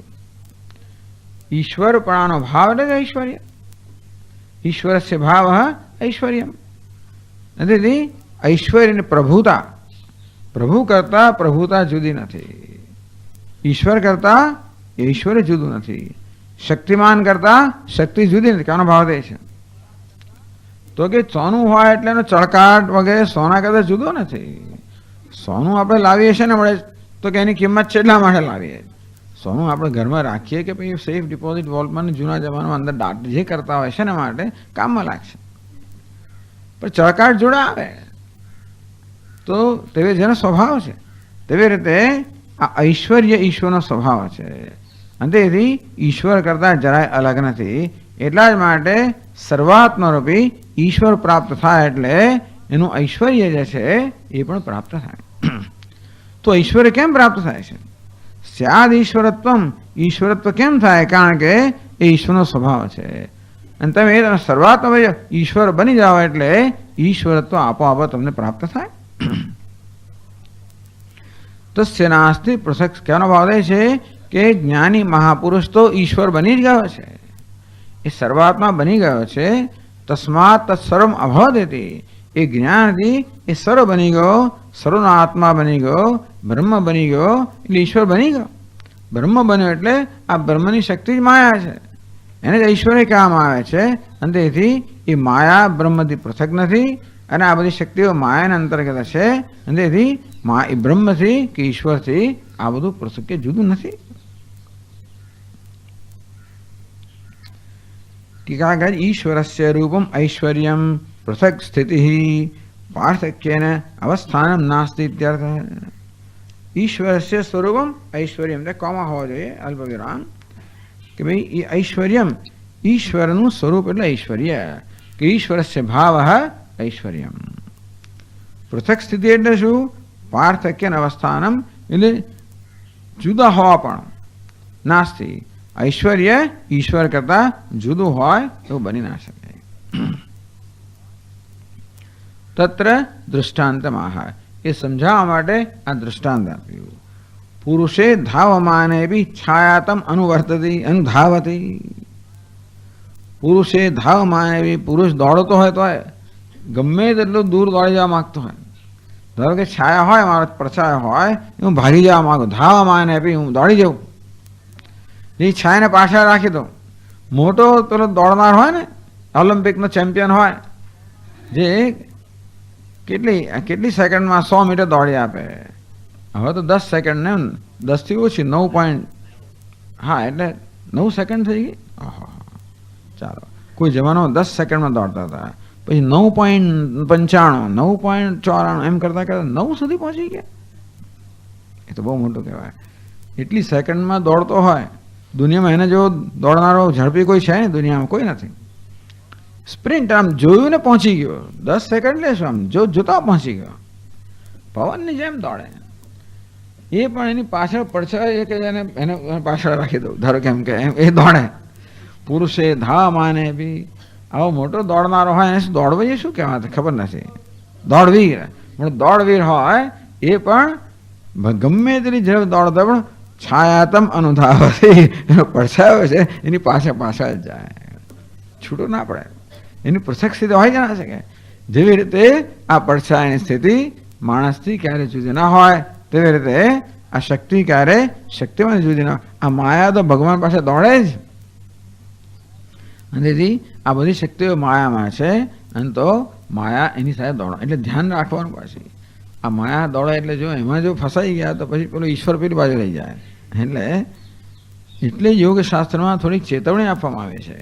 ઈશ્વરપણાનો ભાવ એટલે ઐશ્વર્ય, ઈશ્વરસ્ય ભાવ ઐશ્વર્યમ. નથી ઐશ્વર્યની પ્રભુતા, પ્રભુ કરતા પ્રભુતા જુદી નથી, ઈશ્વર કરતા ઈશ્વર જુદું નથી, શક્તિમાન કરતા શક્તિ જુદી નથી. કાનો ભાવ દે છે તો કે સોનું હોય એટલે એનો ચળકાટ વગેરે સોના કરતા જુદો નથી. સોનું આપણે લાવીએ છીએ ને મળે તો કે એની કિંમત છે એટલા માટે લાવીએ. સોનું આપણે ઘરમાં રાખીએ કે પછી સેફ ડિપોઝિટ વોલ્ટમાં જૂના જમાનામાં અંદર દાટ જે કરતા હોય છે ને માટે કામમાં લાગશે, પણ ચળકાટ જોડે આવે તો તેવે જેનો સ્વભાવ છે તેવી રીતે આ ઐશ્વર્ય ઈશ્વરનો સ્વભાવ છે. અને તેથી ઈશ્વર કરતાં જરાય અલગ નથી. એટલા જ માટે સર્વાત્મરૂપી ઈશ્વર પ્રાપ્ત થાય એટલે એનું ઐશ્વર્ય જે છે એ પણ પ્રાપ્ત થાય. તો ઐશ્વર્ય કેમ પ્રાપ્ત થાય છે? સ્યાદ ઈશ્વરત્વમ, ઈશ્વરત્વ કેમ થાય? કારણ કે એ ઈશ્વરનો સ્વભાવ છે. અને તમે સર્વાત્મ ઈશ્વર બની જાઓ એટલે ઈશ્વરત્વ આપોઆપ તમને પ્રાપ્ત થાય. તસ્ય નાસ્તિ પૃથક. કહેવાનો ભાવ એ છે કે જ્ઞાની મહાપુરુષ તો ઈશ્વર બની જ ગયો છે, એ સર્વાત્મા બની ગયો છે. તસ્માત તત્સર્વમ અભવદેતિ, એ જ્ઞાનથી એ સર્વ બની ગયો, સર્વનો આત્મા બની ગયો, બ્રહ્મ બની ગયો એટલે ઈશ્વર બની ગયો. બ્રહ્મ બન્યો એટલે આ બ્રહ્મની શક્તિ જ માયા છે, એને જ ઐશ્વર્ય કહેવામાં આવે છે. અને તેથી એ માયા બ્રહ્મથી પૃથક નથી અને આ બધી શક્તિઓ માયાના અંતર્ગત છે. અને તેથી એ બ્રહ્મથી કે ઈશ્વરથી આ બધું પૃથક કે જુદું નથી. ટીકાકાર ઈશ્વરસ્ય રૂપમ ઐશ્વર્યમ પૃથક સ્થિતિ પાર્થક્યેન અવસ્થાનમ નાસ્તિ ઇત્યર્થ. ઈશ્વરસ્ય સ્વરૂપમ ઐશ્વર્યમ, એટલે કોમા હોવો જોઈએ અલ્પ વિરામ, કે ભાઈ એ ઐશ્વર્યમ, ઈશ્વરનું સ્વરૂપ એટલે ઐશ્વર્ય, કે ઈશ્વરસ્ય ભાવ ઐશ્વર્યમ. પૃથક સ્થિતિ એટલે શું? પાર્થક્ય અવસ્થાનમ, એટલે જુદા હોવા પણ નાસ્તિ. ઐશ્વર્ય ઈશ્વર કરતા જુદું હોય એવું બની ના શકે. તત્ર દૃષ્ટાંતમાહ, એ સમજાવવા માટે આ દૃષ્ટાંત આપ્યું. પુરુષે ધાવમાને બી છાયાતમ અનુવર્તતી અનુધાવતી. પુરુષે ધાવમાને બી, પુરુષ દોડતો હોય તો ગમે તેટલું દૂર દોડી જવા માગતો હોય. ધારો કે છાયા હોય, મારો પડછાયો હોય, હું ભાગી જવા માગું, ધાવમાને બી હું દોડી જાઉં. એ છાયાને પાછળ રાખી દો. મોટો પેલો દોડનાર હોય ને, ઓલિમ્પિકનો ચેમ્પિયન હોય, જે કેટલી સેકન્ડમાં 100 મીટર દોડી આપે. હવે તો 10 સેકન્ડ ને 10થી ઓછી 9 એટલે 9 સેકન્ડ થઈ ગઈ. ચાલો, કોઈ જવાનો 10 સેકન્ડમાં દોડતા હતા, પછી 9.95 9.94 એમ કરતા કરતા 9 સુધી પહોંચી ગયા. એ તો બહુ મોટું કહેવાય. એટલી સેકન્ડમાં દોડતો હોય. દુનિયામાં એને જેવો દોડનારો ઝડપી કોઈ છે ને? દુનિયામાં કોઈ નથી. સ્પ્રિન્ટ આમ જોયું ને પહોંચી ગયો. 10 સેકન્ડ લેશો, આમ જોતા પહોંચી ગયો. પવનની જેમ દોડે. એ પણ એની પાછળ પડછાય કે એને પાછળ રાખી દઉં, ધારો કેમ કે એ દોડે. પુરુષે ધા માને બી, આવો મોટો દોડનારો હોય એને દોડવીર શું કહેવાય ખબર નથી. દોડવીર, પણ દોડવીર હોય એ પણ ગમે તેટલી ઝડપ દોડતા પણ છાયાતમ અનુધાવતી, એનો પડછાયો છે એની પાછળ જ જાય, છૂટો ના પડે. એની પૃથક સ્થિતિ હોય જ ના શકે. જેવી રીતે આ પડછાયાની સ્થિતિ માણસથી ક્યારે જુદી ના હોય, તેવી રીતે આ શક્તિ ક્યારે શક્તિમાં જુદી ના હોય. આ માયા તો ભગવાન પાસે દોડે જ, અને તેથી આ બધી શક્તિઓ માયામાં છે, અને તો માયા એની સાથે દોડો એટલે ધ્યાન રાખવાનું. પાછી આ માયા દોડે એટલે જો એમાં જો ફસાઈ ગયા તો પછી પેલો ઈશ્વર પેલી બાજુ રહી જાય. એટલે યોગશાસ્ત્રમાં થોડીક ચેતવણી આપવામાં આવે છે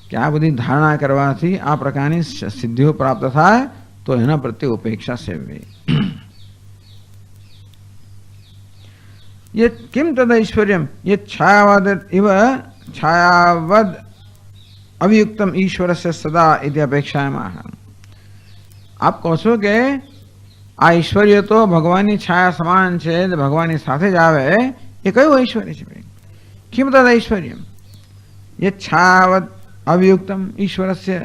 કે આ બધી ધારણા કરવાથી આ પ્રકારની સિદ્ધિઓ પ્રાપ્ત થાય તો એના પ્રત્યે ઉપેક્ષા સેવવી. કિમ તદ ઐશ્વર્યમ યે છાયાવદ ઇવ છાયાવદ અવિયુક્તમ ઈશ્વરસ્ય સદા ઇતિ અપેક્ષાયામાહ. આપ કહો છો કે આ ઐશ્વર્ય તો ભગવાનની છાયા સમાન છે, ભગવાનની સાથે જ આવે, એ કયું ઐશ્વર્ય છે? કિમ તદ ઐશ્વર્યમ યે છાયાવદ અવિયુક્તમ ઈશ્વરસ્ય,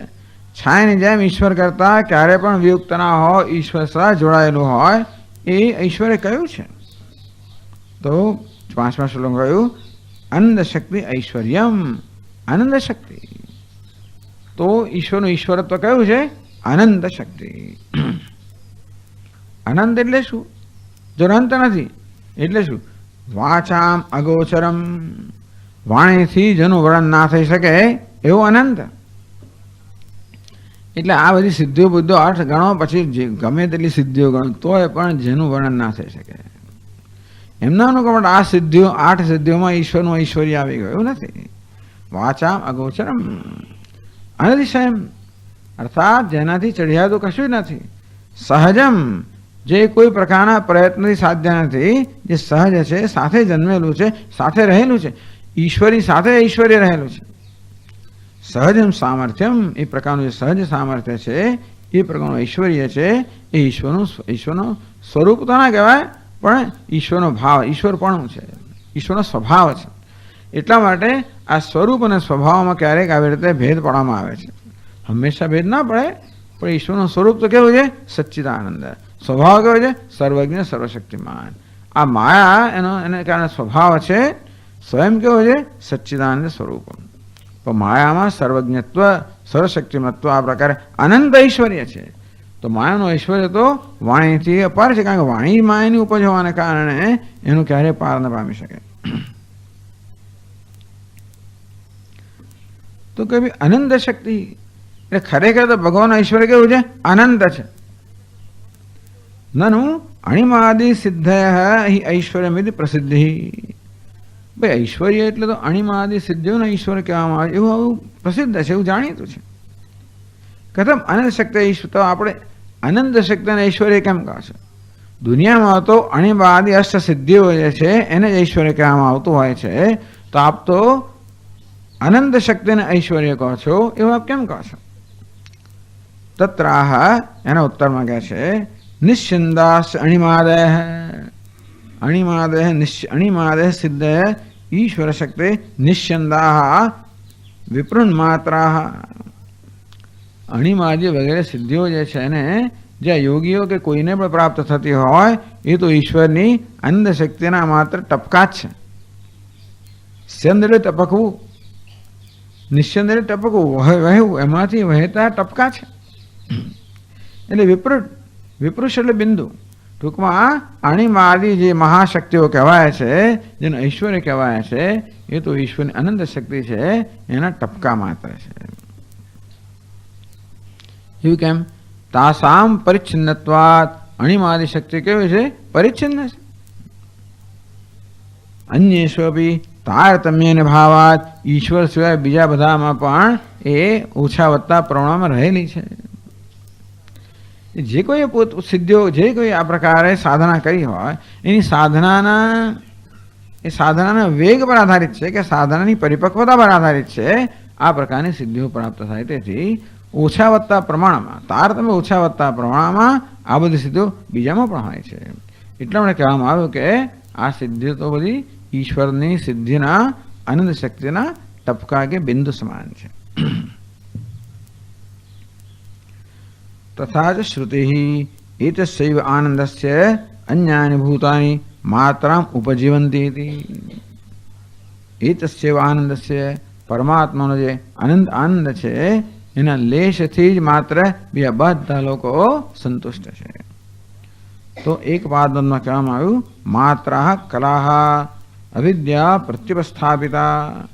છાયાની જેમ ઈશ્વર કરતા ક્યારે પણ વિયુક્ત ના હોય, ઈશ્વર સદા જોડાયેલું હોય, એ ઐશ્વર્ય કયું છે? તો 5મા શ્લોક કહ્યું આનંદ શક્તિ ઐશ્વર્યમ, આનંદ શક્તિ. તો ઈશ્વરનું ઈશ્વરત્વ કયું છે? આનંદ શક્તિ. આનંદ એટલે શું? જો અંત નથી એટલે શું? વાચામ અગોચરમ, વાણીથી જેનું વર્ણન ના થઈ શકે એવું અનંત. એટલે આ બધી સિદ્ધિઓ બુદ્ધિઓ અર્થ ગણો, પછી ગમે તેટલી સિદ્ધિઓ ગણો તોય પણ જેનું વર્ણન ના થઈ શકે. એમના અનુકરણ આ સિદ્ધિઓ 8 સિદ્ધિઓમાં ઈશ્વરનું ઐશ્વર્ય આવી ગયું એવું નથી. વાચામ અગોચરમ અનતિશયમ, અર્થાત જેનાથી ચઢિયાતું કશું નથી. સહજમ, જે કોઈ પ્રકારના પ્રયત્નથી સાધ્ય નથી, જે સહજ છે, સાથે જન્મેલું છે, સાથે રહેલું છે, ઈશ્વરની સાથે ઐશ્વર્ય રહેલું છે. સહજમ સામર્થ્યમ, એ પ્રકારનું જે સહજ સામર્થ્ય છે, એ પ્રકારનું ઐશ્વર્ય છે, એ ઈશ્વરનું સ્વરૂપ તો ના કહેવાય, પણ ઈશ્વરનો ભાવ, ઈશ્વરપણું છે, ઈશ્વરનો સ્વભાવ છે. એટલા માટે આ સ્વરૂપ અને સ્વભાવમાં ક્યારેક આવી રીતે ભેદ પાડવામાં આવે છે. હંમેશા ભેદ ના પડે, પણ ઈશ્વરનું સ્વરૂપ તો કેવું છે? સચ્ચિદાનંદ. સ્વભાવ કેવો છે? સર્વજ્ઞ સર્વશક્તિમાન. આ માયા એને કારણે સ્વભાવ છે, સ્વયં કેવો છે? સચ્ચિદાનંદ સ્વરૂપ. તો માયામાં સર્વજ્ઞત્વ સર્વશક્તિમત્વ આ પ્રકારે અનંત ઐશ્વર્ય છે. તો માયાનું ઐશ્વર્ય તો વાણીથી અપાર છે, કારણ કે વાણી માયાની ઉપજ હોવાને કારણે એનું ક્યારેય પાર ન પામી શકે. તો કે ભાઈ અનંત શક્તિ એટલે ખરેખર તો ભગવાનનું ઐશ્વર્ય કેવું છે? અનંત છે. નનુ અણિમાદિ સિદ્ધય હિ ઐશ્વર્યમિતિ પ્રસિદ્ધિ. ભાઈ ઐશ્વર્ય એટલે તો અણિમાદિ સિદ્ધિઓને ઈશ્વર કહેવામાં આવે, એવું આવું પ્રસિદ્ધ છે, એવું જાણીતું છે. કથમ અનંત શક્તિ ઈશ્વર, તો આપણે અનંત શક્તિને ઐશ્વર્ય કેમ કહે છે? દુનિયામાં તો અણિમાદિ અષ્ટ સિદ્ધિઓ જે છે એને જ ઐશ્વર્ય કહેવામાં આવતું હોય છે. તો આપ તો અનંત શક્તિને ઐશ્વર્ય કહો છો, એવું આપ કેમ કહો છો? તત્રાહ, એના ઉત્તરમાં કહે છે નિશ્ચિંદાસ અણિમાદય, અણિમાદય સિદ્ધ ઈશ્વર શક્તિ નિશ્ચિંદા વિપૃન્માત્રા. અણિમાદી વગેરે સિદ્ધિઓ જે છે ને, જે યોગીઓ કે કોઈને પણ પ્રાપ્ત થતી હોય, એ તો ઈશ્વરની અનંત શક્તિના માત્ર ટપકા જ છે. સ્યંદ એટલે ટપકવું, નિશ્ચંદ એટલે ટપકવું, વહેવું, એમાંથી વહેતા ટપકા છે. એટલે વિપૃષ એટલે બિંદુ. ટૂંકમાં અણિમાદી જે મહાશક્તિઓ કહેવાય છે, જેનું ઐશ્વર્ય કહેવાય છે, એ તો ઈશ્વરની અનંત શક્તિ છે, એના ટપકા માત્ર છે. એવું કેમ? તાસામ પરિચ્છિન્નત્વાત, અણિમાદી શક્તિ કેવી છે? પરિચ્છિન્ન છે. અન્યેષ્વપી તારતમ્યને ભાવાત, ઈશ્વર સિવાય બીજા બધામાં પણ એ ઓછા વત્તા પ્રમાણમાં રહેલી છે. જે કોઈ સિદ્ધિઓ, જે કોઈ આ પ્રકારે સાધના કરી હોય, એની સાધનાના વેગ પર આધારિત છે, કે સાધનાની પરિપક્વતા પર આધારિત છે, આ પ્રકારની સિદ્ધિઓ પ્રાપ્ત થાય. તેથી ઓછા વત્તા પ્રમાણમાં, તારતમ્ય ઓછા વત્તા પ્રમાણમાં આ બધી સિદ્ધિઓ બીજામાં પણ હોય છે. એટલા માટે કહેવામાં આવ્યું કે આ સિદ્ધિઓ તો બધી ઈશ્વરની સિદ્ધિના અનંત શક્તિના ટપકા કે બિંદુ સમાન છે. તથા જ શ્રુતિ એતસ્યૈવ આનંદસ્ય અન્યાની ભૂતાની मात्राम उपजीवन्ति इति। एतस्यैव आनंदस्य परमात्माનો જે આનંદ છે એના લેશથી જ માત્ર બીજા બધા લોકો સંતુષ્ટ છે. તો એક પાદમાં કહેવામાં આવ્યું માત્રા કલાહ અવિદ્યા પ્રત્યુપસ્થાપિતા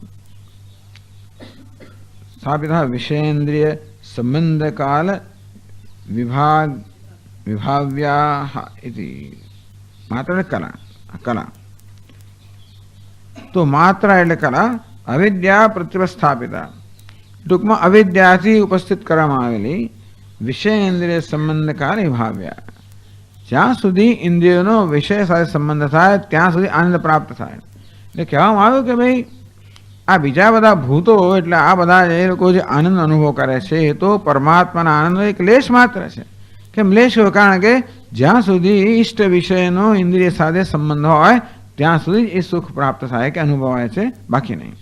સ્થાપિતા વિષયેન્દ્રિય સંબંધ કાલ વિભાવ્યા इति. માત્ર કલા તો માત્રા એટલે કલા અવિદ્યા પ્રતિસ્થાપિતા ટૂંકમાં અવિદ્યાથી ઉપસ્થિત કરવામાં આવેલી વિષય ઇન્દ્રિય સંબંધ કાલ વિભાવ્યા. જ્યાં સુધી ઇન્દ્રિયોનો વિષય સાથે સંબંધ થાય ત્યાં સુધી આનંદ પ્રાપ્ત થાય. એટલે કહેવામાં આવ્યું કે ભાઈ આ બીજા બધા ભૂતો એટલે આ બધા એ લોકો જે આનંદ અનુભવ કરે છે એ તો પરમાત્માના આનંદનો એક લેશ માત્ર છે. કેમ લેશ હોય? કારણ કે જ્યાં સુધી ઈષ્ટ વિષયનો ઇન્દ્રિય સાથે સંબંધ હોય ત્યાં સુધી એ સુખ પ્રાપ્ત થાય કે અનુભવાય છે, બાકી નહીં.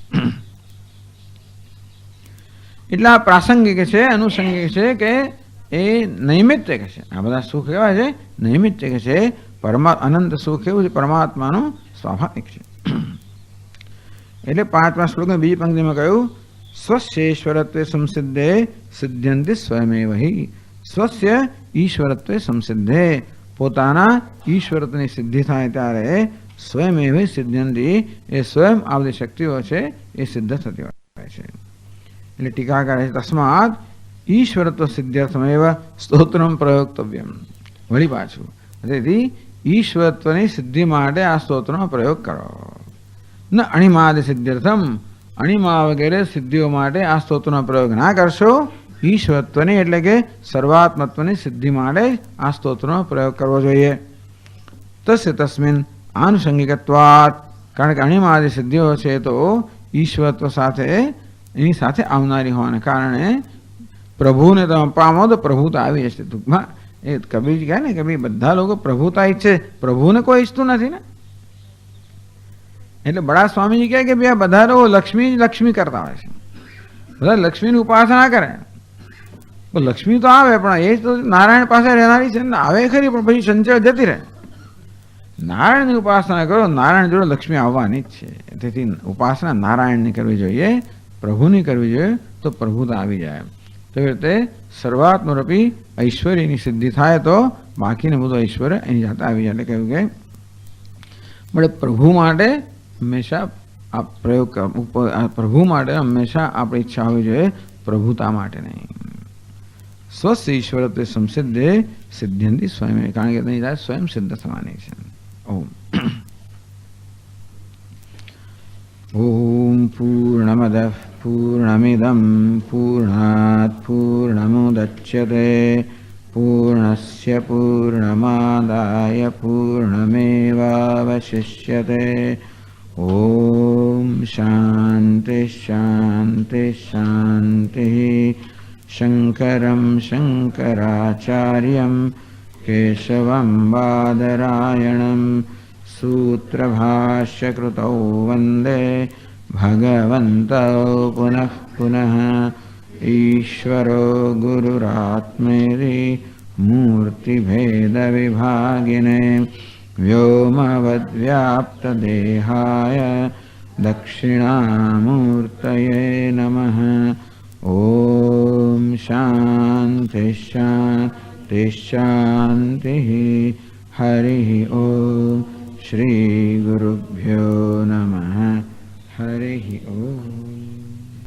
એટલે આ પ્રાસંગિક છે, અનુસંગિક છે કે એ નૈમિત્તિક છે. આ બધા સુખ એવા છે નૈમિત્તિક છે. અનંત સુખ એવું છે પરમાત્માનું સ્વાભાવિક છે. એટલે 5મા શ્લોકની બીજી પંક્તિમાં કહ્યું સ્વસ્યેશ્વરત્વે સંસિદ્ધે સિદ્ધ્યંતિ સ્વયમેવ હિ. સ્વસ્ય ઈશ્વરત્વે સંસિદ્ધે પોતાના ઈશ્વરત્વની સિદ્ધિ થાય ત્યારે સ્વયમેવ સિદ્ધ્યંતિ એ સ્વયં આ બધી શક્તિઓ છે એ સિદ્ધ થતી હોય છે. એટલે ટીકાકાર છે તસ્માત ઈશ્વરત્વ સિદ્ધ્યર્થમેવ સ્તોત્રમ પ્રયોક્તવ્યમ. વળી પાછું તેથી ઈશ્વરત્વની સિદ્ધિ માટે આ સ્તોત્રનો પ્રયોગ કરો. ન અણિમાદ સિદ્ધ્યર્થમ અણિમા વગેરે સિદ્ધિઓ માટે આ સ્તોત્રનો પ્રયોગ ના કરશો. ઈશ્વરત્વની એટલે કે સર્વાત્મત્વની સિદ્ધિ માટે આ સ્તોત્રનો પ્રયોગ કરવો જોઈએ. તસ્ય તસ્મિન આનુષંગિકત્વાત કારણ કે અણિમાદી સિદ્ધિઓ છે તો ઈશ્વરત્વ સાથે એની સાથે આવનારી હોવાને કારણે પ્રભુને તમે પામો તો પ્રભુતા આવી જશે. ટૂંકમાં એ કબીરજી કહે ને કે ભાઈ બધા લોકો પ્રભુતા ઈચ્છે, પ્રભુને કોઈ ઈચ્છતું નથી ને. એટલે બડા સ્વામીજી કહે કે ભાઈ આ બધા લોકો લક્ષ્મી લક્ષ્મી કરતા હોય છે, બધા લક્ષ્મીની ઉપાસના કરે. લક્ષ્મી તો આવે પણ એ તો નારાયણ પાસે રહેનારી છે ને, આવે ખરી પણ પછી સંચય જતી રહે. નારાયણની ઉપાસના કરો, નારાયણ જોડે લક્ષ્મી આવવાની જ છે. તેથી ઉપાસના નારાયણની કરવી જોઈએ, પ્રભુની કરવી જોઈએ તો પ્રભુતા આવી જાય. તો એ રીતે સર્વાત્મરૂપી ઐશ્વર્યની સિદ્ધિ થાય તો બાકીને બધું ઐશ્વર્ય એની જાતે આવી જાય. એટલે કહ્યું કે મળે પ્રભુ માટે હંમેશા આ પ્રયોગ પ્રભુ માટે હંમેશા આપણી ઈચ્છા હોવી જોઈએ, પ્રભુતા માટે નહીં. સ્વસ્થ ઈશ્વરત્વ સંસિદ્ધે સિદ્ધ્યંતિ સ્વયં કારણ કે તેની જાત સ્વયં સિદ્ધ થવાની છે. ઓમ ઓમ પૂર્ણમદ પૂર્ણમિદમ પૂર્ણાત પૂર્ણમુદચ્યતે પૂર્ણસ્ય પૂર્ણમાદાય પૂર્ણમેવાવશિષ્યતે. ઓમ શાંતિ શાંતિ શાંતિ. શંકરમ શંકરાચાર્યમ કેશવમ બાદરાયણમ સૂત્રભાષ્યકૃતૌ વંદે ભગવन्तौ પુનઃ પુનઃ. ઈશ્વરો ગુરુરાત્મેતિ મૂર્તિભેદવિભાગિને વ્યોમવદ્વ્યાપ્તદેહાય દક્ષિણામૂર્તયે નમઃ. ઓમ શાંતિ શાંતિ શાંતિ. હરિ ઓમ. શ્રી ગુરુ